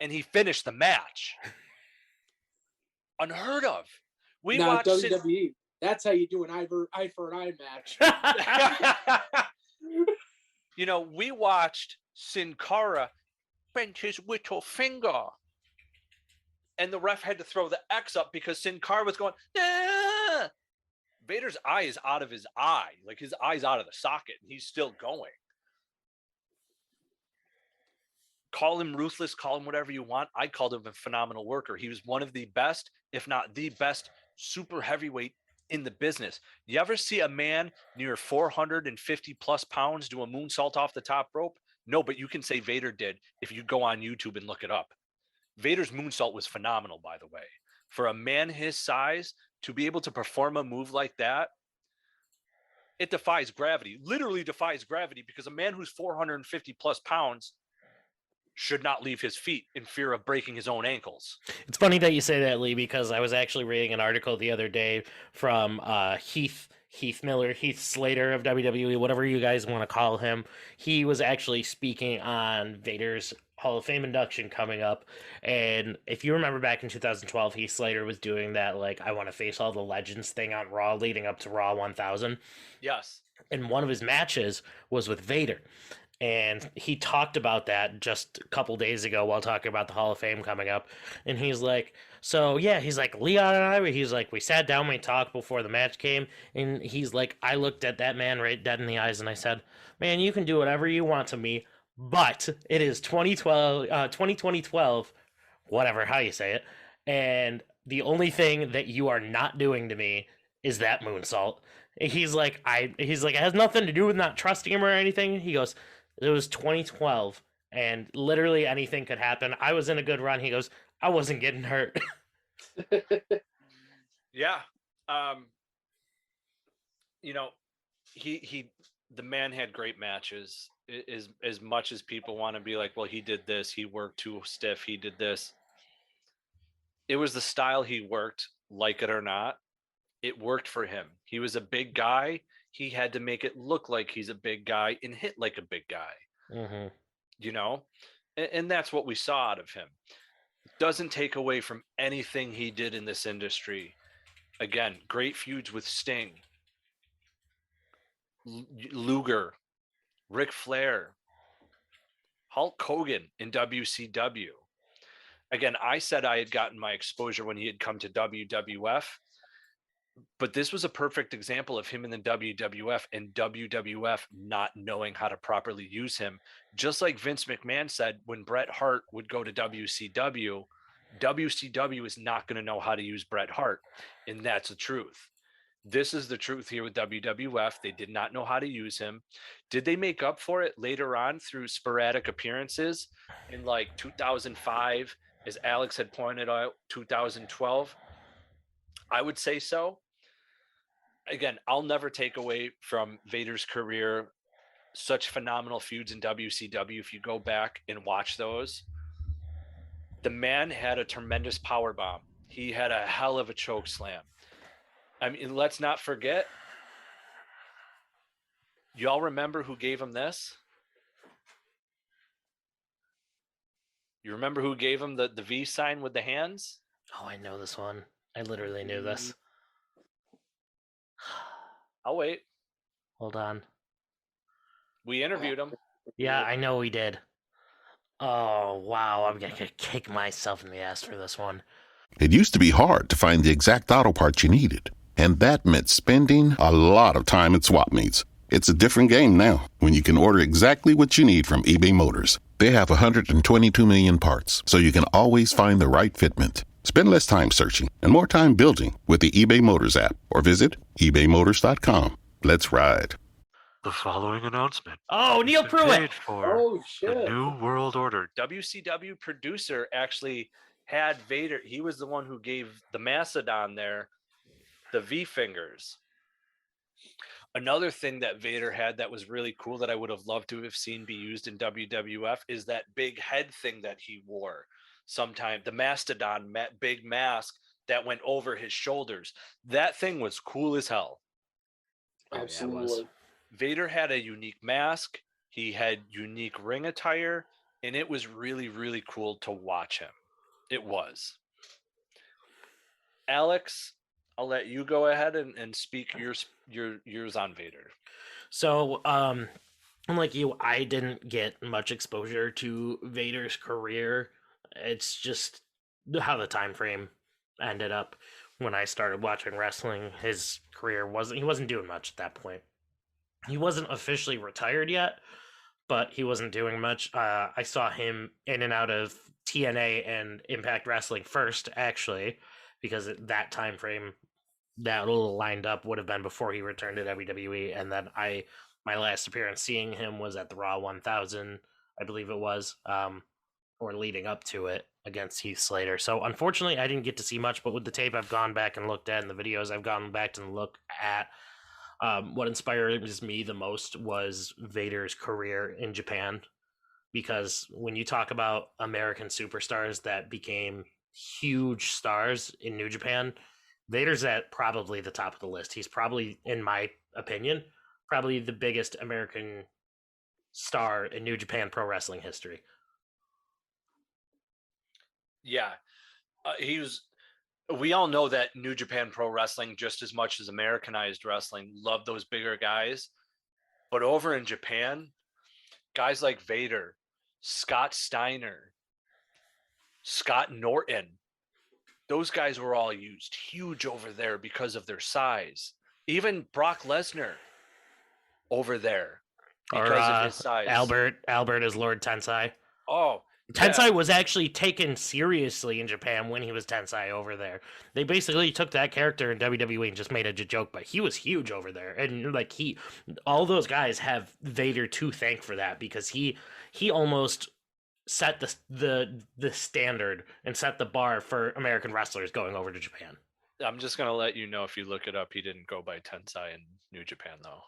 and he finished the match. Unheard of. We now watched WWE. That's how you do an eye for an eye match. We watched Sin Cara bend his little finger, and the ref had to throw the X up because Sin Cara was going, ah! Vader's eye is out of his eye. Like, his eye's out of the socket, and he's still going. Call him ruthless, call him whatever you want. I called him a phenomenal worker. He was one of the best, if not the best, super heavyweight in the business. You ever see a man near 450 plus pounds do a moonsault off the top rope? No, but you can say Vader did if you go on YouTube and look it up. Vader's moonsault was phenomenal, by the way. For a man his size to be able to perform a move like that, it defies gravity, literally defies gravity, because a man who's 450 plus pounds should not leave his feet in fear of breaking his own ankles. It's funny that you say that, Lee, because I was actually reading an article the other day from Heath Slater of WWE, whatever you guys want to call him. He was actually speaking on Vader's Hall of Fame induction coming up. And if you remember back in 2012, Heath Slater was doing that, like, I want to face all the legends thing on Raw leading up to Raw 1000. Yes. And one of his matches was with Vader. And he talked about that just a couple days ago while talking about the Hall of Fame coming up. And he's like, so yeah, he's like, Leon and I, he's like, we sat down, we talked before the match came. And he's like, I looked at that man right dead in the eyes and I said, man, you can do whatever you want to me, but it is 2012, whatever, how you say it. And the only thing that you are not doing to me is that moonsault. He's like, it has nothing to do with not trusting him or anything. He goes, it was 2012, and literally anything could happen. I was in a good run. He goes, I wasn't getting hurt. Yeah. You know, the man had great matches. As much as people want to be like, well, he did this, he worked too stiff, he did this. It was the style he worked, like it or not. It worked for him. He was a big guy. He had to make it look like he's a big guy and hit like a big guy. Mm-hmm. You know, and that's what we saw out of him. Doesn't take away from anything he did in this industry. Again, great feuds with Sting, Luger, Ric Flair, Hulk Hogan in WCW. Again, I said I had gotten my exposure when he had come to WWF, but this was a perfect example of him in the WWF and WWF not knowing how to properly use him. Just like Vince McMahon said, when Bret Hart would go to WCW, WCW is not going to know how to use Bret Hart. And that's the truth. This is the truth here with WWF. They did not know how to use him. Did they make up for it later on through sporadic appearances in like 2005, as Alex had pointed out, 2012? I would say so. Again, I'll never take away from Vader's career. Such phenomenal feuds in WCW. If you go back and watch those, the man had a tremendous power bomb. He had a hell of a choke slam. I mean, let's not forget. Y'all remember who gave him this? You remember who gave him the V sign with the hands? Oh, I know this one. I literally knew this. I'll wait. Hold on. We interviewed him. Yeah, I know we did. Oh, wow. I'm going to kick myself in the ass for this one. It used to be hard to find the exact auto parts you needed, and that meant spending a lot of time at swap meets. It's a different game now when you can order exactly what you need from eBay Motors. They have 122 million parts, so you can always find the right fitment. Spend less time searching and more time building with the eBay Motors app, or visit ebaymotors.com. Let's ride. The following announcement. Oh, Neil has been Pruitt. paid for shit. the New World Order. WCW producer actually had Vader. He was the one who gave the Mastodon there the V fingers. Another thing that Vader had that was really cool that I would have loved to have seen be used in WWF is that big head thing that he wore. Sometime the Mastodon big mask that went over his shoulders. That thing was cool as hell. Absolutely. Vader had a unique mask. He had unique ring attire, and it was really, really cool to watch him. It was. Alex, I'll let you go ahead and speak yours on Vader. So, unlike you, I didn't get much exposure to Vader's career. It's just how the time frame ended up when I started watching wrestling. His career he wasn't doing much at that point. He wasn't officially retired yet, but he wasn't doing much. I saw him in and out of TNA and Impact Wrestling first, actually, because at that time frame, that little lined up would have been before he returned to WWE. And then my last appearance seeing him was at the Raw 1000, I believe it was, or leading up to it against Heath Slater. So unfortunately, I didn't get to see much, but with the tape I've gone back and looked at and the videos I've gone back to look at, what inspires me the most was Vader's career in Japan, because when you talk about American superstars that became huge stars in New Japan, Vader's at probably the top of the list. He's probably, in my opinion, probably the biggest American star in New Japan Pro Wrestling history. Yeah. We all know that New Japan Pro Wrestling, just as much as Americanized wrestling, love those bigger guys. But over in Japan, guys like Vader, Scott Steiner, Scott Norton, those guys were all used huge over there because of their size. Even Brock Lesnar over there because of his size. Albert is Lord Tensai. Oh, Tensai yeah. was actually taken seriously in Japan when he was Tensai over there. They basically took that character in WWE and just made it a joke, but he was huge over there. And like all those guys have Vader to thank for that, because he almost set the standard and set the bar for American wrestlers going over to Japan. I'm just going to let you know, if you look it up, he didn't go by Tensai in New Japan, though.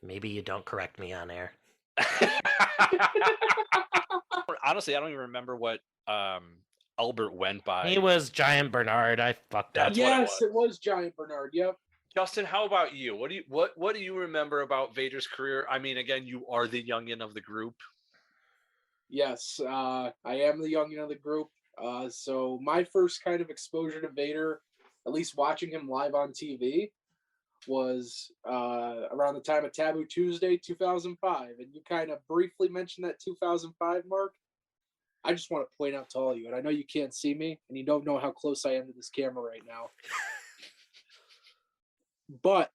Maybe you don't correct me on air. Honestly, I don't even remember what Albert went by. He was Giant Bernard. I fucked up. That's Yes, it was Giant Bernard. Yep. Justin, how about you? What do you remember about Vader's career? I mean, again, you are the youngin of the group. Yes, I am the youngin of the group. So my first kind of exposure to Vader, at least watching him live on TV, was around the time of Taboo Tuesday 2005. And you kind of briefly mentioned that 2005 mark. I just want to point out to all of you, and I know you can't see me, and you don't know how close I am to this camera right now. But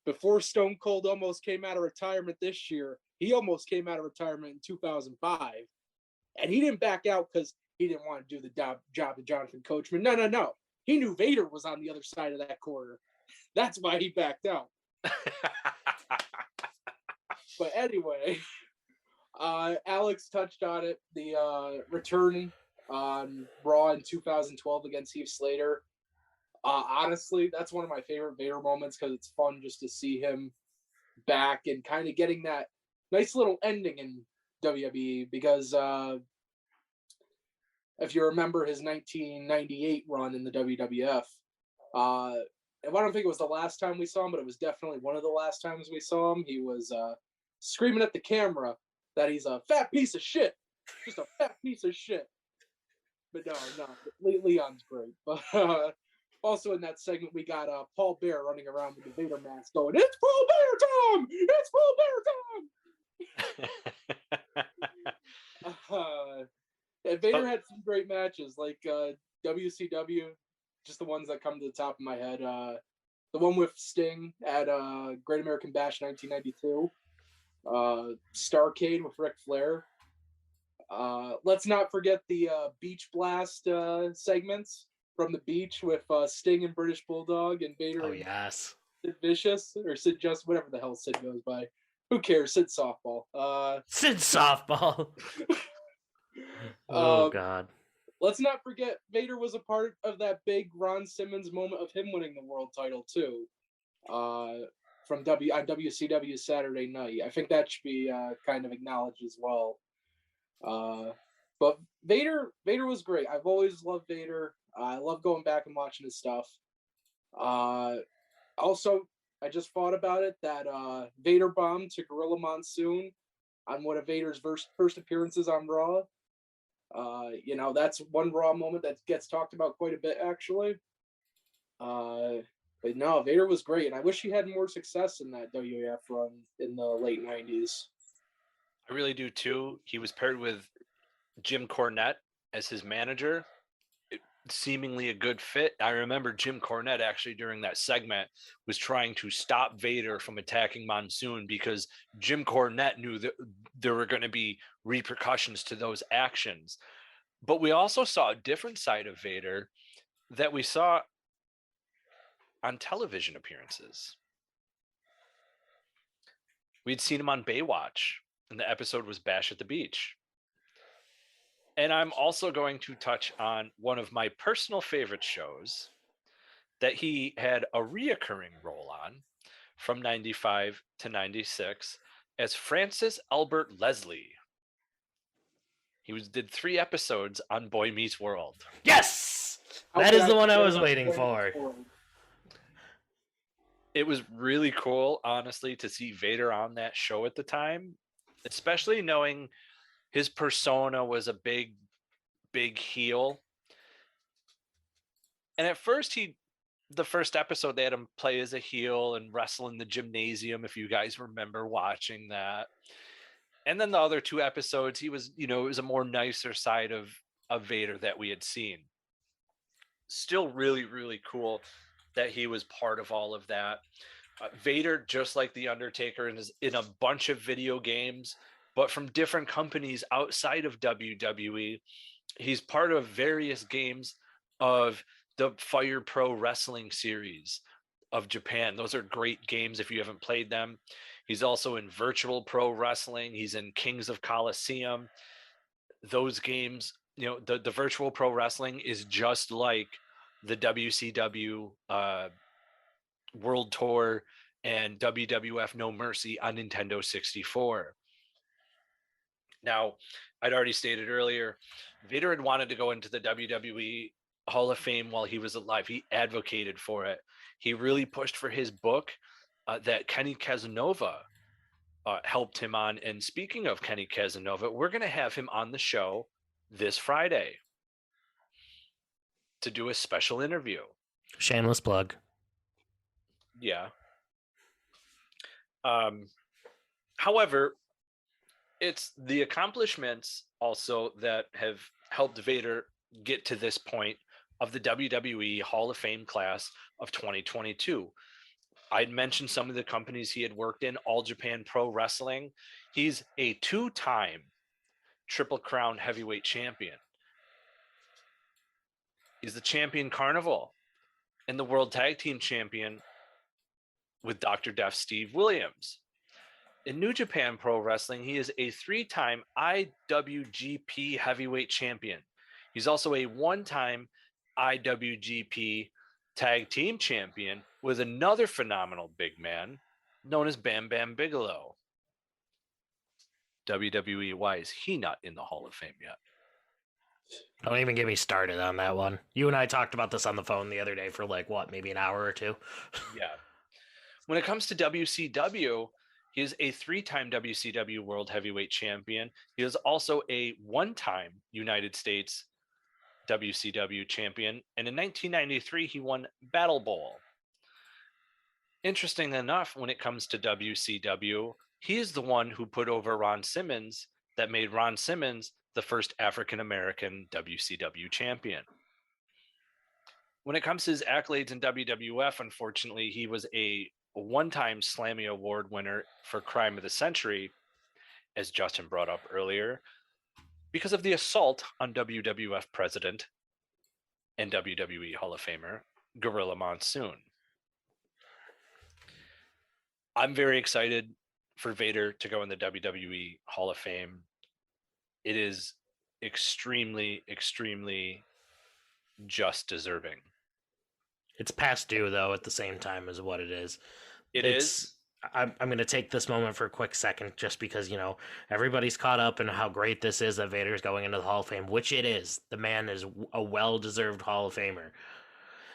before Stone Cold almost came out of retirement this year, he almost came out of retirement in 2005. And he didn't back out because he didn't want to do the job of Jonathan Coachman. No. He knew Vader was on the other side of that corner. That's why he backed out. But anyway, Alex touched on it. The return on Raw in 2012 against Heath Slater. Honestly, that's one of my favorite Vader moments, because it's fun just to see him back and kind of getting that nice little ending in WWE. Because if you remember his 1998 run in the WWF, and I don't think it was the last time we saw him, but it was definitely one of the last times we saw him. He was screaming at the camera that he's a fat piece of shit. Just a fat piece of shit. But no, Leon's great. But also in that segment, we got Paul Bear running around with the Vader mask going, "It's Paul Bear time! It's Paul Bear time!" And Vader had some great matches, like WCW, just the ones that come to the top of my head. The one with Sting at Great American Bash 1992. Starrcade with Ric Flair. Let's not forget the Beach Blast segments from the beach with Sting and British Bulldog and Vader. Oh, yes. Sid Vicious, or Sid Just, whatever the hell Sid goes by. Who cares? Sid Softball. Sid Softball. Oh, God. Let's not forget Vader was a part of that big Ron Simmons moment of him winning the world title too, from WCW Saturday Night. I think that should be kind of acknowledged as well. But Vader was great. I've always loved Vader. I love going back and watching his stuff. Also, I just thought about it that Vader bombed to Gorilla Monsoon on one of Vader's first appearances on Raw. That's one Raw moment that gets talked about quite a bit, actually. But no, Vader was great, and I wish he had more success in that WWF run in the late 90s. I really do, too. He was paired with Jim Cornette as his manager. Seemingly a good fit. I remember Jim Cornette actually during that segment was trying to stop Vader from attacking Monsoon, because Jim Cornette knew that there were going to be repercussions to those actions. But we also saw a different side of Vader that we saw on television appearances. We'd seen him on Baywatch, and the episode was Bash at the Beach. And I'm also going to touch on one of my personal favorite shows that he had a reoccurring role on from 95 to 96 as Francis Albert Leslie. He did 3 episodes on Boy Meets World. Yes! That is the one I was waiting for. It was really cool, honestly, to see Vader on that show at the time, especially knowing his persona was a big heel. And at first, the first episode, they had him play as a heel and wrestle in the gymnasium, if you guys remember watching that. And then the other 2 episodes, he was, it was a more nicer side of Vader that we had seen. Still really, really cool that he was part of all of that. Vader, just like The Undertaker, is in a bunch of video games, but from different companies outside of WWE. He's part of various games of the Fire Pro Wrestling series of Japan. Those are great games if you haven't played them. He's also in Virtual Pro Wrestling. He's in Kings of Colosseum. Those games, the Virtual Pro Wrestling is just like the WCW World Tour and WWF No Mercy on Nintendo 64. Now, I'd already stated earlier, Vader had wanted to go into the WWE Hall of Fame while he was alive. He advocated for it. He really pushed for his book that Kenny Casanova helped him on. And speaking of Kenny Casanova, we're going to have him on the show this Friday to do a special interview. Shameless plug. Yeah. However, it's the accomplishments also that have helped Vader get to this point of the WWE Hall of Fame class of 2022. I'd mentioned some of the companies he had worked in. All Japan Pro Wrestling. He's a 2-time Triple Crown heavyweight champion. He's the Champion Carnival and the World Tag Team Champion with Dr. Death Steve Williams. In New Japan Pro Wrestling, he is a 3-time IWGP Heavyweight Champion. He's also a 1-time IWGP Tag Team Champion with another phenomenal big man known as Bam Bam Bigelow. WWE, why is he not in the Hall of Fame yet? Don't even get me started on that one. You and I talked about this on the phone the other day for maybe an hour or 2. Yeah. When it comes to WCW, he is a 3-time WCW World Heavyweight Champion. He is also a 1-time United States WCW Champion. And in 1993, he won Battle Bowl. Interesting enough, when it comes to WCW, he is the one who put over Ron Simmons that made Ron Simmons the first African-American WCW champion. When it comes to his accolades in WWF, unfortunately, he was a 1-time Slammy Award winner for Crime of the Century, as Justin brought up earlier, because of the assault on WWF president and WWE Hall of Famer Gorilla Monsoon. I'm very excited for Vader to go in the WWE Hall of Fame. It is extremely, extremely just deserving. It's past due, though, at the same time as what it is. It is. I'm going to take this moment for a quick second just because, everybody's caught up in how great this is that Vader's going into the Hall of Fame, which it is. The man is a well-deserved Hall of Famer.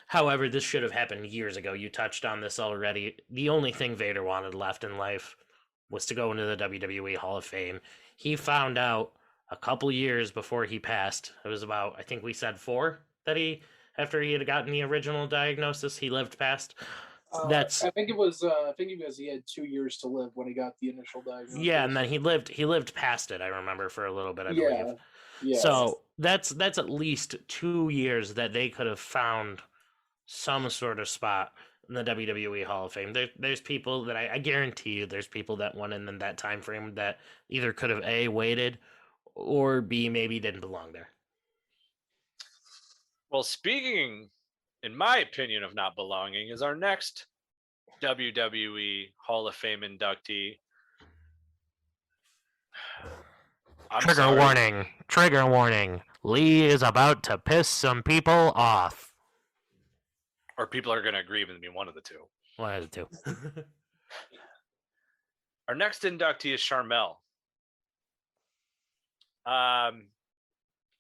However, this should have happened years ago. You touched on this already. The only thing Vader wanted left in life was to go into the WWE Hall of Fame. He found out a couple years before he passed. It was about, I think we said 4 that after he had gotten the original diagnosis, he lived past. I think it was he had 2 years to live when he got the initial diagnosis. Yeah, and then he lived past it, I remember, for a little bit, I believe. Yeah. So that's at least 2 years that they could have found some sort of spot in the WWE Hall of Fame. There's people that I guarantee you there's people that went in that time frame that either could have A, waited, or B, maybe didn't belong there. Well, speaking, in my opinion, of not belonging, is our next WWE Hall of Fame inductee. Trigger warning. Lee is about to piss some people off. Or people are going to agree with me, one of the two. One of the two. Our next inductee is Sharmell.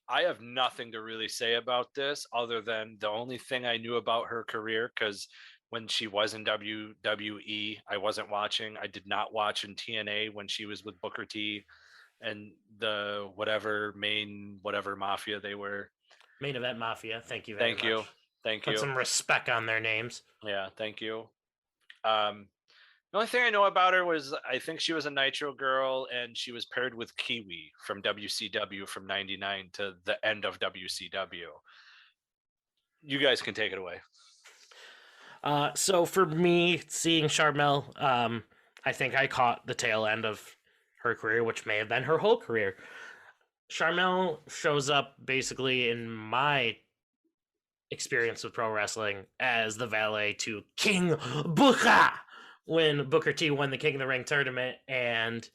I have nothing to really say about this other than the only thing I knew about her career, because when she was in WWE, I wasn't watching. I did not watch in TNA when she was with Booker T and the whatever mafia they were. Main Event Mafia. Thank you very much. Thank you. Put some respect on their names. Yeah, thank you. The only thing I know about her was I think she was a Nitro girl, and she was paired with Kiwi from WCW from '99 to the end of WCW. You guys can take it away. So for me, seeing Charmel, I think I caught the tail end of her career, which may have been her whole career. Charmel shows up basically in my experience with pro wrestling as the valet to King Booker when Booker T won the King of the Ring tournament and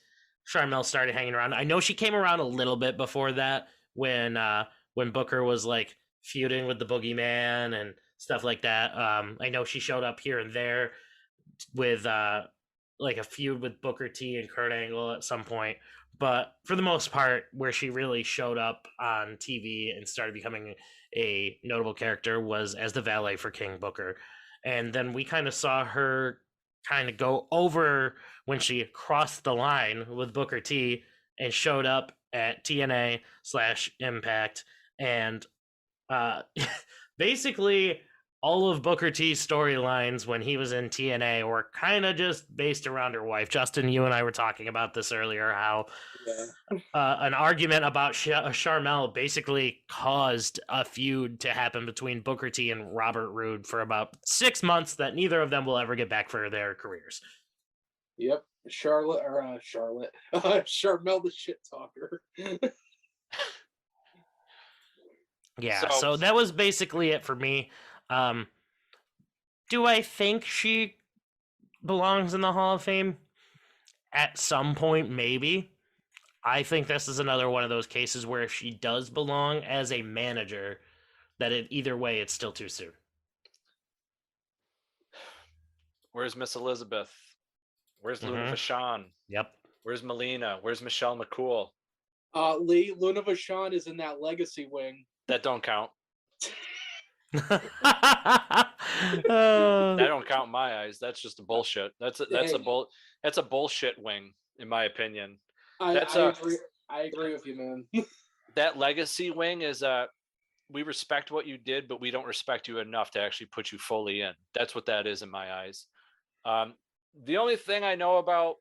Charmel started hanging around. I know she came around a little bit before that when Booker was like feuding with the Boogeyman and stuff like that. I know she showed up here and there with like a feud with Booker T and Kurt Angle at some point. But for the most part, where she really showed up on TV and started becoming a notable character was as the valet for King Booker. And then we kind of saw her kind of go over when she crossed the line with Booker T and showed up at TNA/Impact. And basically all of Booker T's storylines when he was in TNA were kind of just based around her wife. Justin, you and I were talking about this earlier, how an argument about Charmel basically caused a feud to happen between Booker T and Robert Roode for about 6 months that neither of them will ever get back for their careers. Yep. Charmel the shit talker. Yeah, so that was basically it for me. Do I think she belongs in the Hall of Fame? At some point, maybe. I think this is another one of those cases where if she does belong as a manager, that either way, it's still too soon. Where's Miss Elizabeth? Where's Luna Vachon? Yep. Where's Melina? Where's Michelle McCool? Luna Vachon is in that legacy wing. That don't count. Uh, That don't count in my eyes. That's just a bullshit. That's a bullshit wing, in my opinion. I agree with you, man. That legacy wing is we respect what you did, but we don't respect you enough to actually put you fully in. That's what that is in my eyes. The only thing I know about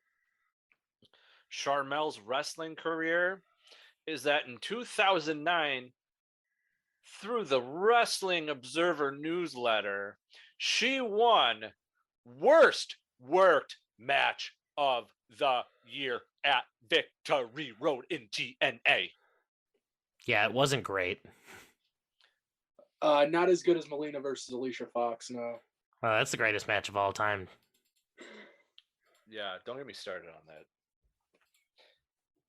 Charmel's wrestling career is that in 2009, through the Wrestling Observer newsletter, she won Worst Worked Match of the Year at Victory Road in TNA. Yeah, it wasn't great. Not as good as Melina versus Alicia Fox, no. That's the greatest match of all time. Yeah, don't get me started on that.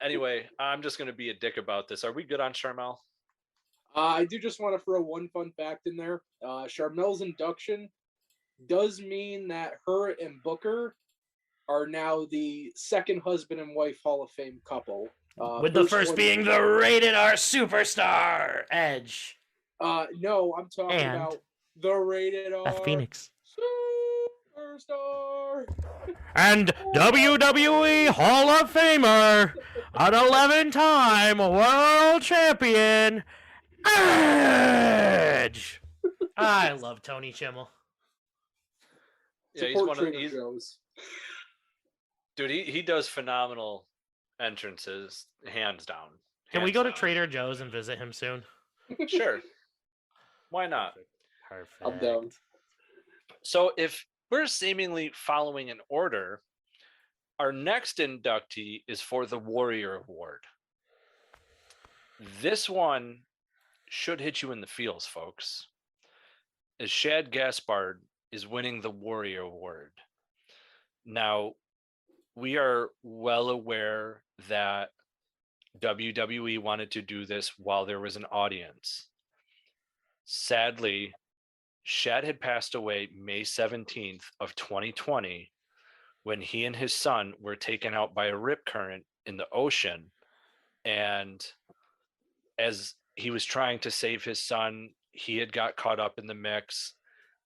Anyway, I'm just going to be a dick about this. Are we good on Charmel? I do just want to throw one fun fact in there. Charmel's induction does mean that her and Booker are now the second husband and wife Hall of Fame couple. With the first being the Rated R Superstar Edge. No, I'm talking about the Rated R Phoenix Superstar. And WWE Hall of Famer, an 11-time world champion, Edge. I love Tony Chimmel. Yeah, he's one of those. Dude, he does phenomenal entrances, hands down. Can we go to Trader Joe's and visit him soon? Sure. Why not? Perfect. I'm down. So if we're seemingly following an order, our next inductee is for the Warrior Award. This one should hit you in the feels, folks, as Shad Gaspard is winning the Warrior Award. Now, we are well aware that WWE wanted to do this while there was an audience. Sadly, Shad had passed away May 17th of 2020 when he and his son were taken out by a rip current in the ocean. And as he was trying to save his son, he had got caught up in the mix.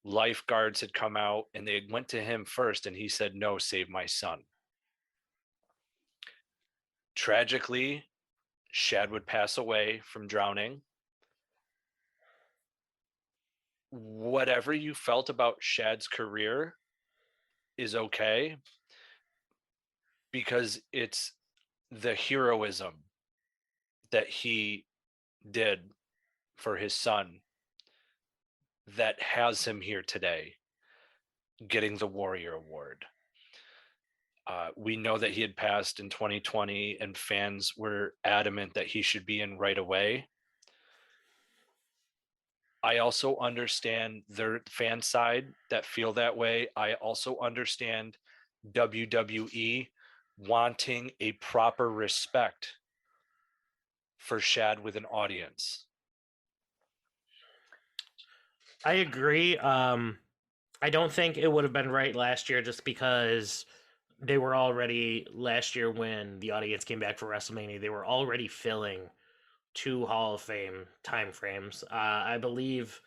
Lifeguards had come out and they went to him first and he said, "No, save my son." Tragically, Shad would pass away from drowning. Whatever you felt about Shad's career is okay, because it's the heroism that he did for his son that has him here today getting the Warrior Award. We know that he had passed in 2020 and fans were adamant that he should be in right away. I also understand their fan side that feel that way. I also understand WWE wanting a proper respect for Shad with an audience. I agree. I don't think it would have been right last year just because they were already last year when the audience came back for WrestleMania, they were already filling 2 Hall of Fame timeframes. I believe,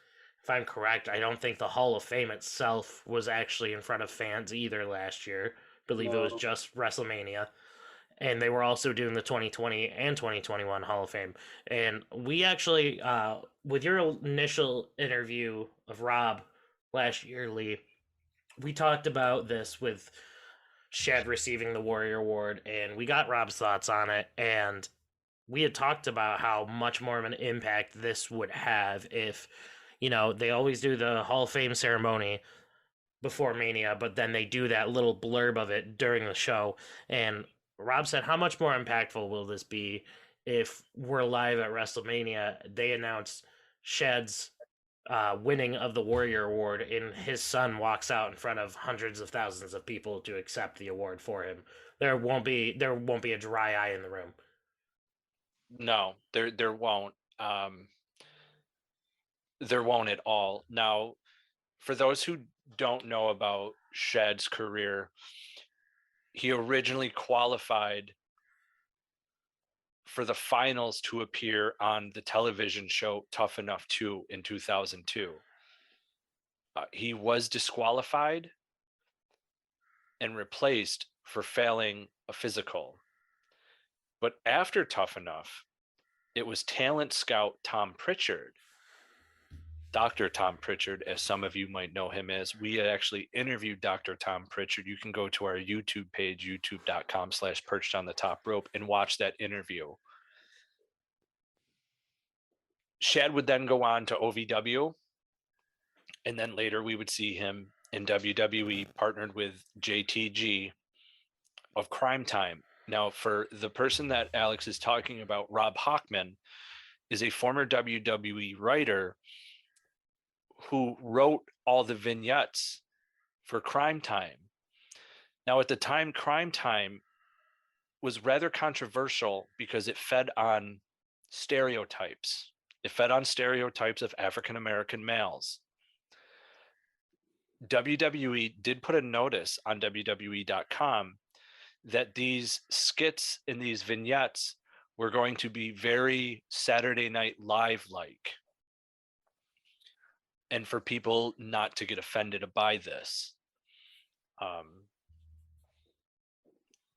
if I'm correct, I don't think the Hall of Fame itself was actually in front of fans either last year. I believe it was No. just WrestleMania. And they were also doing the 2020 and 2021 Hall of Fame. And we actually, with your initial interview of Rob last year, Lee, we talked about this with Shad receiving the Warrior Award, and we got Rob's thoughts on it. And we had talked about how much more of an impact this would have if, they always do the Hall of Fame ceremony before Mania, but then they do that little blurb of it during the show. And Rob said, how much more impactful will this be if we're live at WrestleMania? They announce Shad's winning of the Warrior Award, and his son walks out in front of hundreds of thousands of people to accept the award for him. There won't be a dry eye in the room. No, there won't. There won't at all. Now, for those who don't know about Shad's career, he originally qualified for the finals to appear on the television show Tough Enough 2 in 2002. He was disqualified and replaced for failing a physical. But after Tough Enough, it was talent scout Tom Pritchard, Dr. Tom Pritchard, as some of you might know him as. We had actually interviewed Dr. Tom Pritchard. You can go to our YouTube page, youtube.com/perched on the top rope, and watch that interview. Shad would then go on to OVW, and then later we would see him in WWE partnered with JTG of Crime Time. Now, for the person that Alex is talking about, Rob Hockman, is a former WWE writer who wrote all the vignettes for Crime Time. Now, at the time, Crime Time was rather controversial because it fed on stereotypes. It fed on stereotypes of African-American males. WWE did put a notice on WWE.com that these skits and these vignettes were going to be very Saturday Night Live-like, and for people not to get offended by this.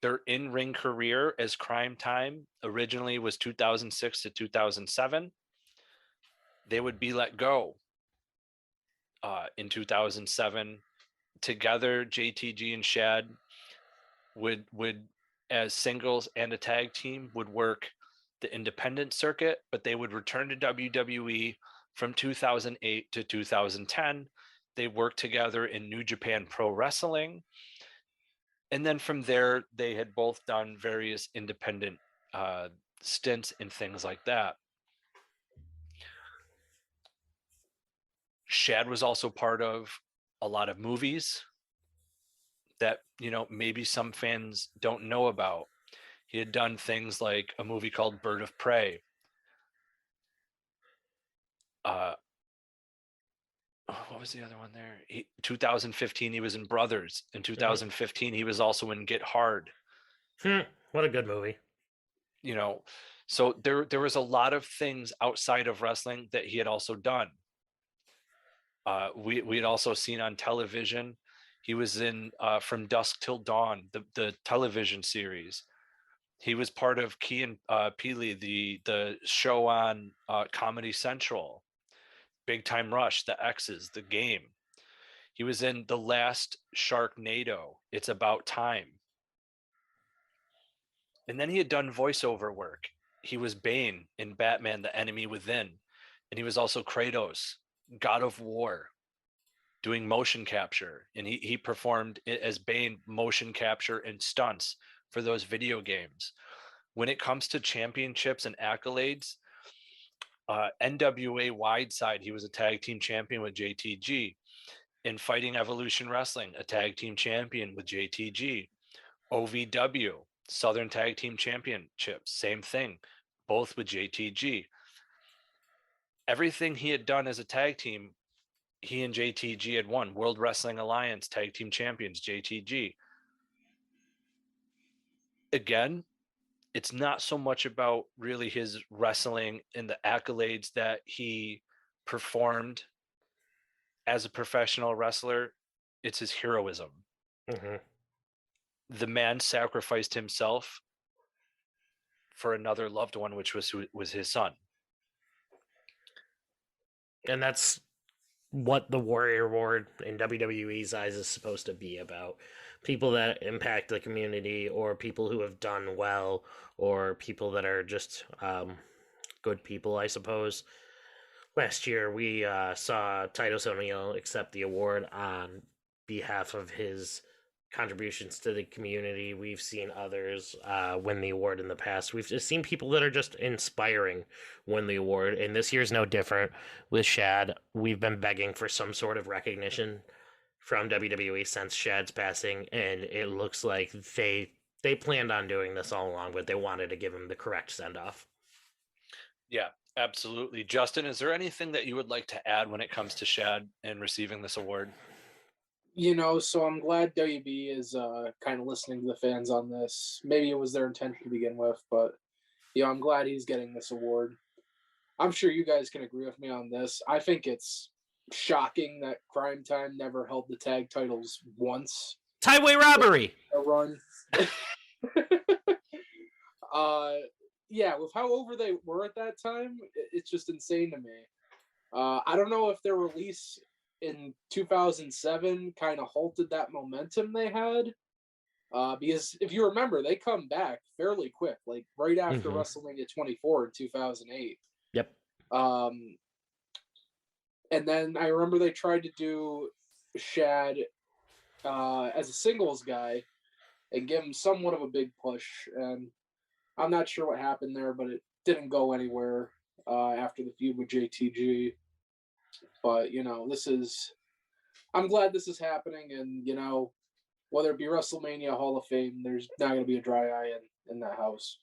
Their in-ring career as Crime Time originally was 2006 to 2007. They would be let go in 2007. Together, JTG and Shad would as singles and a tag team would work the independent circuit, but they would return to WWE from 2008 to 2010. They worked together in New Japan Pro Wrestling. And then from there, they had both done various independent stints and things like that. Shad was also part of a lot of movies that, maybe some fans don't know about. He had done things like a movie called Bird of Prey. What was the other one there? 2015, he was in Brothers. In 2015, he was also in Get Hard. What a good movie. So there was a lot of things outside of wrestling that he had also done. We had also seen on television. He was in From Dusk Till Dawn, the television series. He was part of Key and Peele, the show on Comedy Central. Big Time Rush, The X's, The Game. He was in the last Sharknado, It's About Time. And then he had done voiceover work. He was Bane in Batman, The Enemy Within. And he was also Kratos, God of War, doing motion capture. And he performed as Bane motion capture and stunts for those video games. When it comes to championships and accolades, NWA wide side, he was a tag team champion with JTG. In Fighting Evolution Wrestling, a tag team champion with JTG. OVW, Southern Tag Team Championships, same thing, both with JTG. Everything he had done as a tag team, he and JTG had won. World Wrestling Alliance Tag Team Champions, JTG. Again, it's not so much about really his wrestling and the accolades that he performed as a professional wrestler. It's his heroism. Mm-hmm. The man sacrificed himself for another loved one, which was his son. And that's what the Warrior Award in WWE's eyes is supposed to be about. People that impact the community, or people who have done well, or people that are just good people, I suppose. Last year, we saw Titus O'Neil accept the award on behalf of his contributions to the community. We've seen others win the award in the past. We've just seen people that are just inspiring win the award, and this year's no different with Shad. We've been begging for some sort of recognition from WWE since Shad's passing, and it looks like they planned on doing this all along, but they wanted to give him the correct send-off. Yeah, absolutely. Justin, is there anything that you would like to add when it comes to Shad and receiving this award? So I'm glad WB is kind of listening to the fans on this. Maybe it was their intention to begin with, but I'm glad he's getting this award. I'm sure you guys can agree with me on this. I think it's shocking that Crime Time never held the tag titles once. Highway robbery! A run. With how over they were at that time, it's just insane to me. I don't know if their release in 2007 kind of halted that momentum they had, because if you remember, they come back fairly quick, like right after WrestleMania 24 in 2008. Yep. And then I remember they tried to do Shad as a singles guy and give him somewhat of a big push, and I'm not sure what happened there, but it didn't go anywhere after the feud with JTG. But, I'm glad this is happening, and, whether it be WrestleMania Hall of Fame, there's not going to be a dry eye in that house.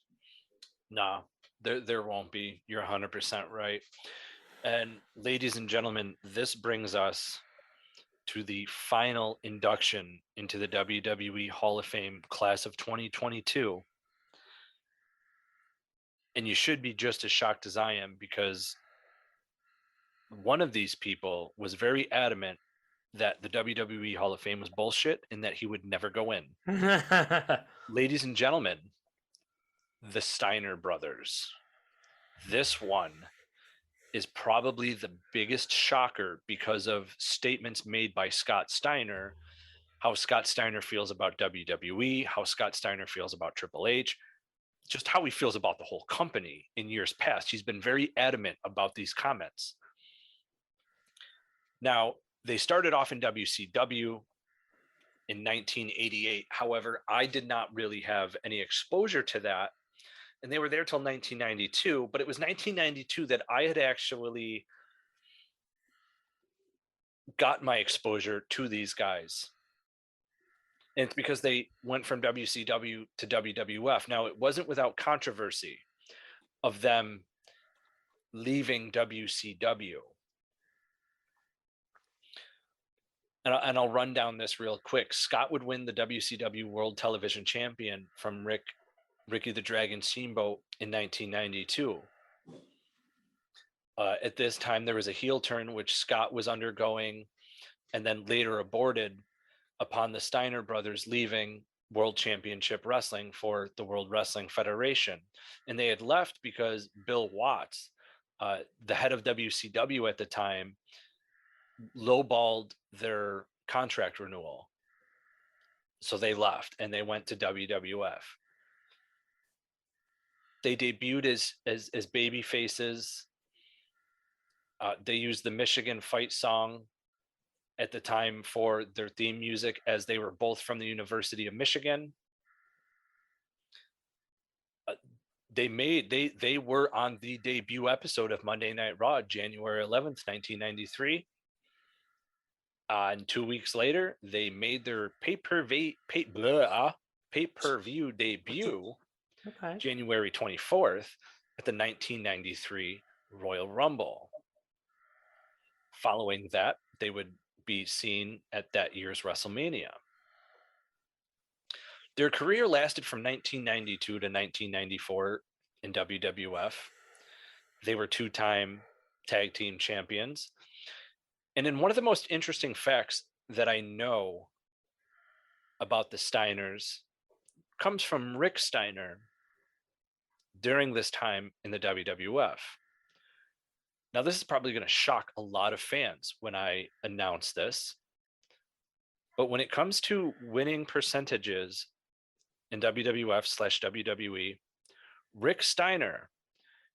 No, there won't be. You're 100% right. And ladies and gentlemen, this brings us to the final induction into the WWE Hall of Fame class of 2022. And you should be just as shocked as I am, because one of these people was very adamant that the WWE Hall of Fame was bullshit and that he would never go in. Ladies and gentlemen, the Steiner brothers. This one is probably the biggest shocker because of statements made by Scott Steiner, how Scott Steiner feels about WWE, how Scott Steiner feels about Triple H, just how he feels about the whole company in years past. He's been very adamant about these comments. Now, they started off in WCW in 1988. However, I did not really have any exposure to that. And they were there till 1992. But it was 1992 that I had actually got my exposure to these guys. And it's because they went from WCW to WWF. Now, it wasn't without controversy of them leaving WCW. And I'll run down this real quick. Scott would win the WCW World Television Champion from Ricky the Dragon Steamboat in 1992. At this time, there was a heel turn, which Scott was undergoing, and then later aborted upon the Steiner brothers leaving World Championship Wrestling for the World Wrestling Federation. And they had left because Bill Watts, the head of WCW at the time, lowballed their contract renewal. So they left and they went to WWF. They debuted as baby faces. They used the Michigan fight song at the time for their theme music, as they were both from the University of Michigan. They were on the debut episode of Monday Night Raw, January 11th, 1993. And 2 weeks later, they made their pay-per-view debut, Okay. January 24th, at the 1993 Royal Rumble. Following that, they would be seen at that year's WrestleMania. Their career lasted from 1992 to 1994 in WWF. They were two-time tag team champions. And in one of the most interesting facts that I know about the Steiners comes from Rick Steiner during this time in the WWF. Now, this is probably going to shock a lot of fans when I announce this, but when it comes to winning percentages in WWF/WWE, Rick Steiner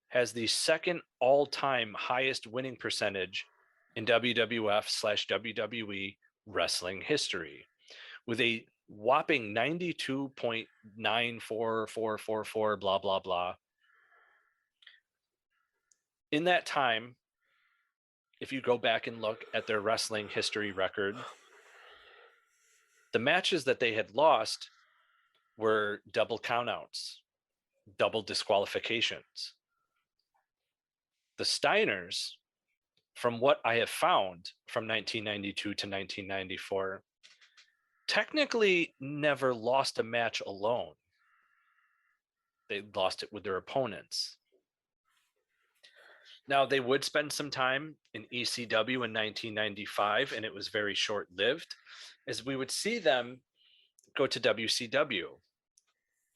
has the second all-time highest winning percentage in WWF/WWE wrestling history, with a whopping 92.94444 blah blah blah. In that time, if you go back and look at their wrestling history record, the matches that they had lost were double countouts, double disqualifications. The Steiners, from what I have found from 1992 to 1994, technically never lost a match alone. They lost it with their opponents. Now, they would spend some time in ECW in 1995, and it was very short-lived, as we would see them go to WCW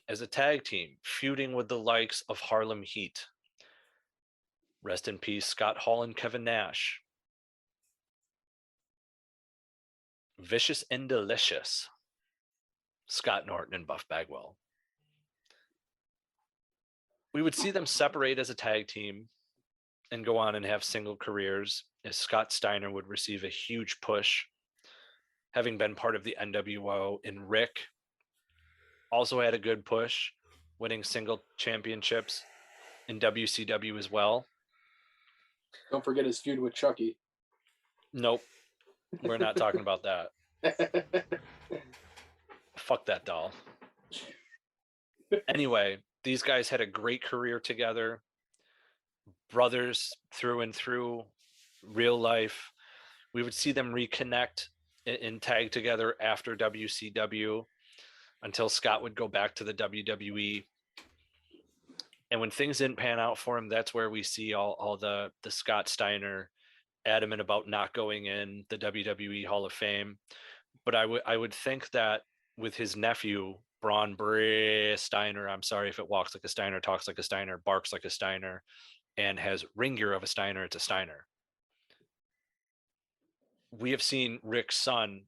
as a tag team, feuding with the likes of Harlem Heat. Rest in peace, Scott Hall and Kevin Nash. Vicious and Delicious, Scott Norton and Buff Bagwell. We would see them separate as a tag team and go on and have single careers, as Scott Steiner would receive a huge push, having been part of the NWO, and Rick also had a good push, winning single championships in WCW as well. Don't forget his feud with Chucky. Nope. We're not talking about that. Fuck that doll. Anyway, these guys had a great career together. Brothers through and through, real life. We would see them reconnect and tag together after WCW until Scott would go back to the WWE. And when things didn't pan out for him, that's where we see all the Scott Steiner adamant about not going in the WWE Hall of Fame. But I would think that with his nephew, Braun Bray Steiner, I'm sorry if it walks like a Steiner, talks like a Steiner, barks like a Steiner, and has ring gear of a Steiner, it's a Steiner. We have seen Rick's son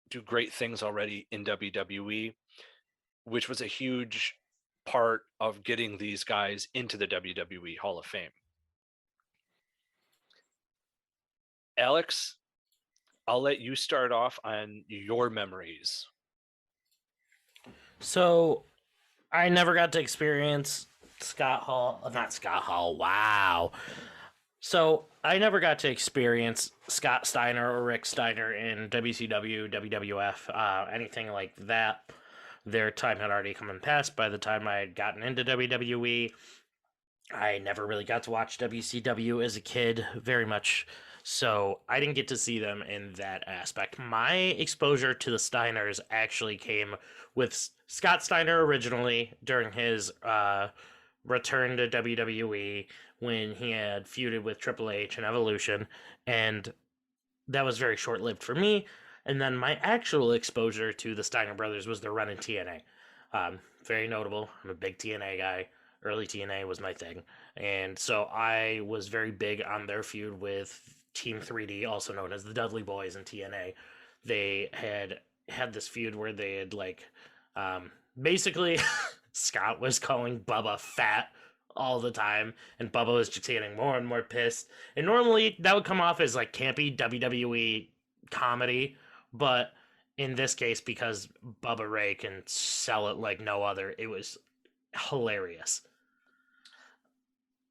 do great things already in WWE, which was a huge part of getting these guys into the WWE Hall of Fame. Alex, I'll let you start off on your memories. So I never got to experience not Scott Hall. Wow. So I never got to experience Scott Steiner or Rick Steiner in WCW, WWF, anything like that. Their time had already come and passed by the time I had gotten into WWE. I never really got to watch WCW as a kid very much, so I didn't get to see them in that aspect. My exposure to the Steiners actually came with Scott Steiner originally during his return to WWE when he had feuded with Triple H and Evolution, and that was very short-lived for me. And then my actual exposure to the Steiner brothers was their run in TNA. Very notable. I'm a big TNA guy. Early TNA was my thing. And so I was very big on their feud with Team 3D, also known as the Dudley Boys in TNA. They had this feud where they had basically Scott was calling Bubba fat all the time, and Bubba was just getting more and more pissed. And normally that would come off as like campy WWE comedy, but in this case, because Bubba Ray can sell it like no other, it was hilarious.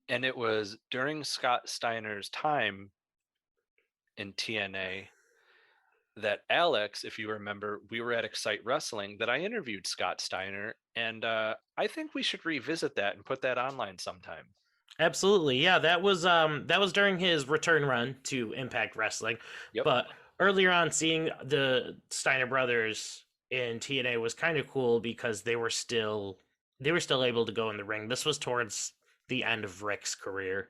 And it was during Scott Steiner's time in TNA that Alex, if you remember, we were at Excite Wrestling, that I interviewed Scott Steiner, and I think we should revisit that and put that online sometime. Absolutely. Yeah, that was during his return run to Impact Wrestling. Yep. But earlier on, seeing the Steiner brothers in TNA was kind of cool because they were still able to go in the ring. This was towards the end of Rick's career.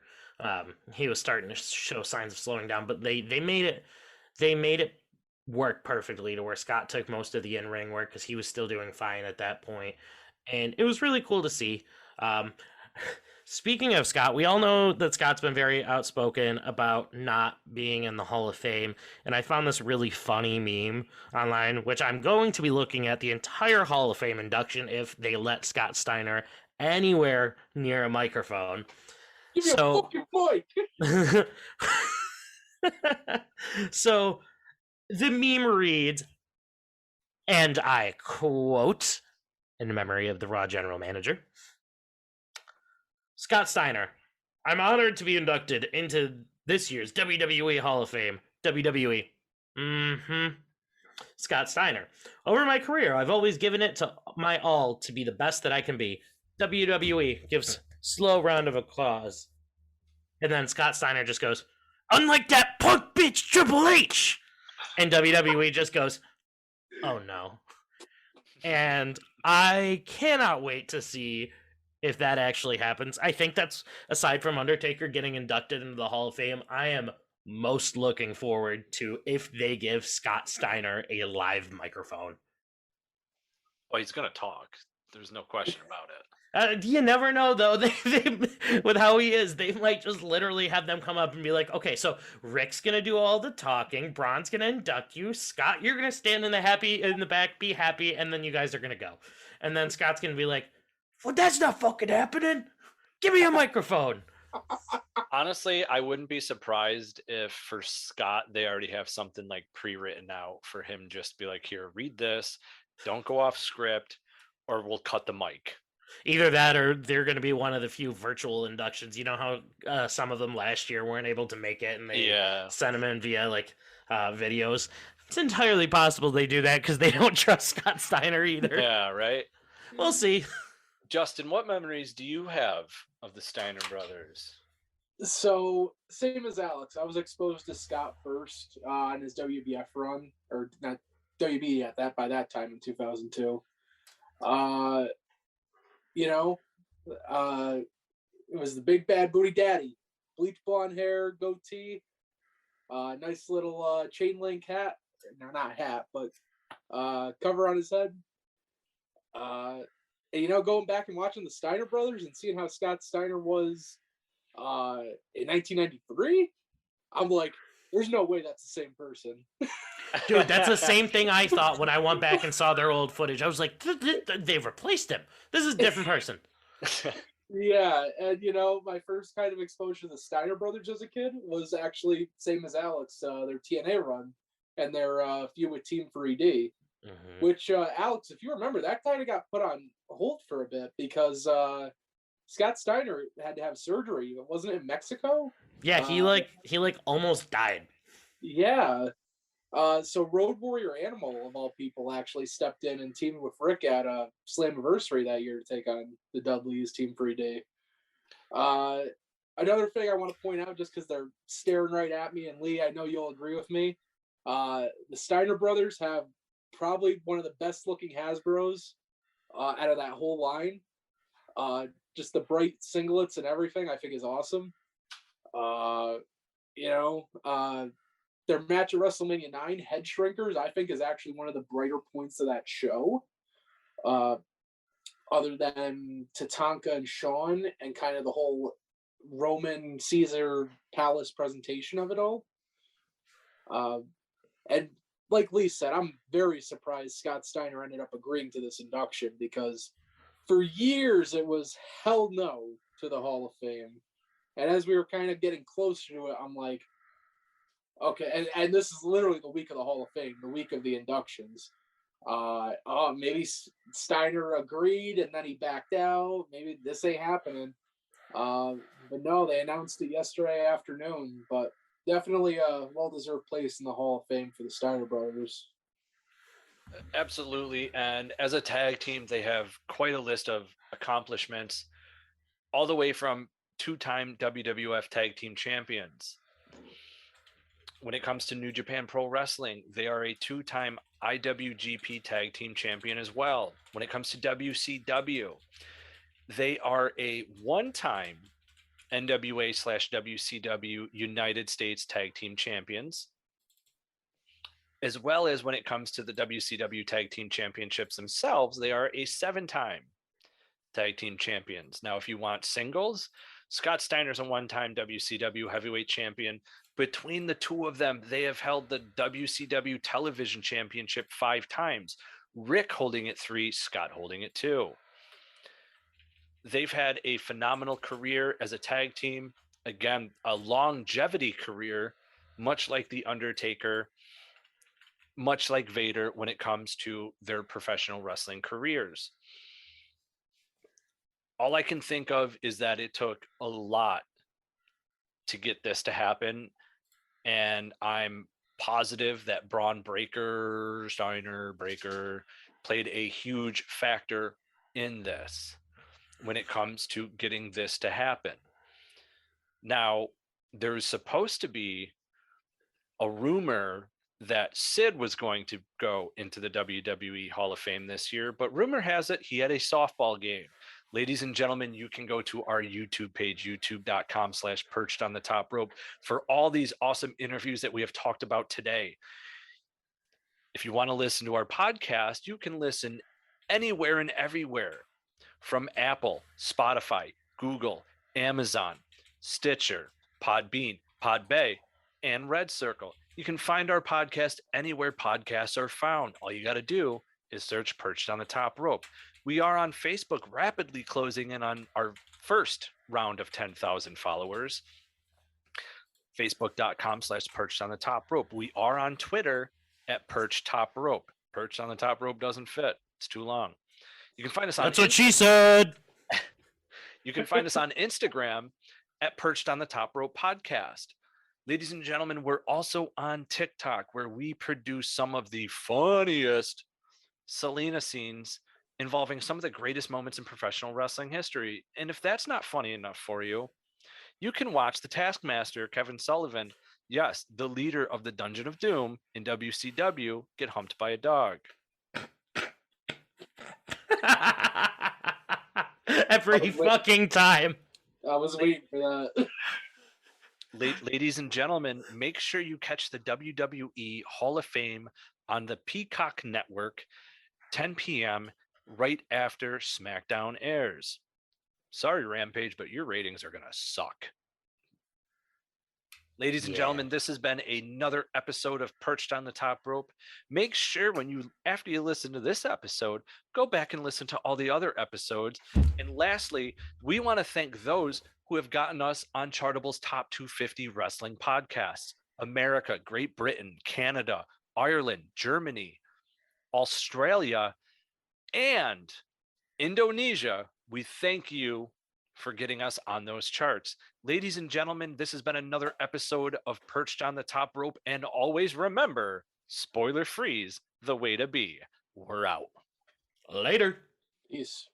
He was starting to show signs of slowing down, but they made it work perfectly to where Scott took most of the in-ring work because he was still doing fine at that point. And it was really cool to see. Speaking of Scott, we all know that Scott's been very outspoken about not being in the Hall of Fame. And I found this really funny meme online, which I'm going to be looking at the entire Hall of Fame induction if they let Scott Steiner anywhere near a microphone. Give me a fucking mic. So the meme reads, and I quote, in memory of the Raw general manager, Scott Steiner, I'm honored to be inducted into this year's WWE Hall of Fame. WWE. Scott Steiner. Over my career, I've always given it to my all to be the best that I can be. WWE gives slow round of applause. And then Scott Steiner just goes, unlike that punk bitch Triple H. And WWE just goes, oh no. And I cannot wait to see if that actually happens. I think that's, aside from Undertaker getting inducted into the Hall of Fame, I am most looking forward to if they give Scott Steiner a live microphone. Well, he's going to talk. There's no question about it. You never know, though. They with how he is, they might just literally have them come up and be like, okay, so Rick's going to do all the talking. Braun's going to induct you. Scott, you're going to stand in the back, be happy, and then you guys are going to go. And then Scott's going to be like, well, that's not fucking happening. Give me a microphone. Honestly, I wouldn't be surprised if for Scott, they already have something like pre-written out for him. Just be like, here, read this. Don't go off script, or we'll cut the mic. Either that or they're going to be one of the few virtual inductions. You know how some of them last year weren't able to make it and they sent them in via like videos. It's entirely possible they do that because they don't trust Scott Steiner either. Yeah, right? We'll see. Justin, what memories do you have of the Steiner brothers? So, same as Alex, I was exposed to Scott first on his WBF run, or not WB at that by that time in 2002. It was the big bad booty daddy, bleach blonde hair, goatee, nice little chain link hat, no, not hat, but cover on his head. And, going back and watching the Steiner brothers and seeing how Scott Steiner was in 1993, I'm like, there's no way that's the same person. Dude, that's the same thing I thought when I went back and saw their old footage. I was like, they've replaced him. This is a different person. Yeah, and my first kind of exposure to the Steiner brothers as a kid was actually same as Alex, their TNA run and their feud with Team 3D, which Alex, if you remember, that kind of got put on hold for a bit because Scott Steiner had to have surgery. Wasn't it in Mexico? Yeah, he almost died. Yeah. So Road Warrior Animal, of all people, actually stepped in and teamed with Rick at a Slammiversary that year to take on the Dudleys Team 3D. Another thing I want to point out, just because they're staring right at me, and Lee, I know you'll agree with me, the Steiner brothers have probably one of the best looking Hasbros out of that whole line. Just the bright singlets and everything I think is awesome. Their match at WrestleMania 9, Head Shrinkers, I think is actually one of the brighter points of that show. Other than Tatanka and Shawn and kind of the whole Roman Caesar Palace presentation of it all. And like Lee said, I'm very surprised Scott Steiner ended up agreeing to this induction because for years it was hell no to the Hall of Fame. And as we were kind of getting closer to it, I'm like, okay, and this is literally the week of the Hall of Fame, the week of the inductions. Maybe Steiner agreed and then he backed out. Maybe this ain't happening. But no, they announced it yesterday afternoon. But definitely a well-deserved place in the Hall of Fame for the Steiner brothers. Absolutely. And as a tag team, they have quite a list of accomplishments, all the way from two-time WWF Tag Team Champions. When it comes to New Japan Pro Wrestling, they are a two-time IWGP Tag Team Champion as well. When it comes to WCW, they are a one-time NWA/WCW United States Tag Team Champions, as well as when it comes to the WCW Tag Team Championships themselves, they are a seven-time Tag Team Champions. Now, if you want singles, Scott Steiner's a one-time WCW Heavyweight Champion. Between the two of them, they have held the WCW Television Championship 5 times. Rick holding it 3, Scott holding it 2. They've had a phenomenal career as a tag team. Again, a longevity career, much like The Undertaker, much like Vader when it comes to their professional wrestling careers. All I can think of is that it took a lot to get this to happen. And I'm positive that Braun Breaker, Steiner Breaker played a huge factor in this when it comes to getting this to happen. Now, there's supposed to be a rumor that Sid was going to go into the WWE Hall of Fame this year, but rumor has it he had a softball game. Ladies and gentlemen, you can go to our YouTube page, youtube.com/perched on the top rope, for all these awesome interviews that we have talked about today. If you want to listen to our podcast, you can listen anywhere and everywhere, from Apple, Spotify, Google, Amazon, Stitcher, Podbean, Podbay, and RedCircle. You can find our podcast anywhere podcasts are found. All you got to do is search Perched on the Top Rope. We are on Facebook, rapidly closing in on our first round of 10,000 followers. Facebook.com/Perched on the Top Rope. We are on Twitter at Perched Top Rope. Perched on the Top Rope doesn't fit. It's too long. You can find us on That's what she said. You can find us on Instagram at Perched on the Top Rope Podcast. Ladies and gentlemen, we're also on TikTok, where we produce some of the funniest Selena scenes involving some of the greatest moments in professional wrestling history. And if that's not funny enough for you, you can watch the Taskmaster, Kevin Sullivan, yes, the leader of the Dungeon of Doom in WCW, get humped by a dog. Every fucking time. I was waiting for that. Ladies and gentlemen, make sure you catch the WWE Hall of Fame on the Peacock Network, 10 p.m., right after SmackDown airs. Sorry, Rampage, but your ratings are going to suck. Ladies and gentlemen, this has been another episode of Perched on the Top Rope. Make sure after you listen to this episode, go back and listen to all the other episodes. And lastly, we want to thank those who have gotten us on Chartable's Top 250 Wrestling Podcasts. America, Great Britain, Canada, Ireland, Germany, Australia, and Indonesia. We thank you for getting us on those charts. Ladies and gentlemen, this has been another episode of Perched on the Top Rope. And always remember, spoiler free's the way to be. We're out. Later. Peace.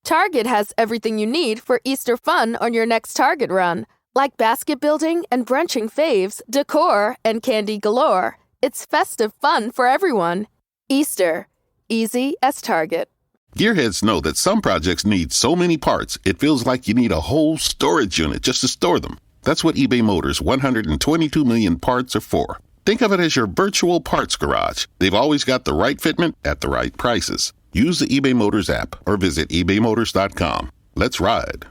Target has everything you need for Easter fun on your next Target run. Like basket building and brunching faves, decor, and candy galore. It's festive fun for everyone. Easter. Easy as Target. Gearheads know that some projects need so many parts, it feels like you need a whole storage unit just to store them. That's what eBay Motors' 122 million parts are for. Think of it as your virtual parts garage. They've always got the right fitment at the right prices. Use the eBay Motors app or visit ebaymotors.com. Let's ride.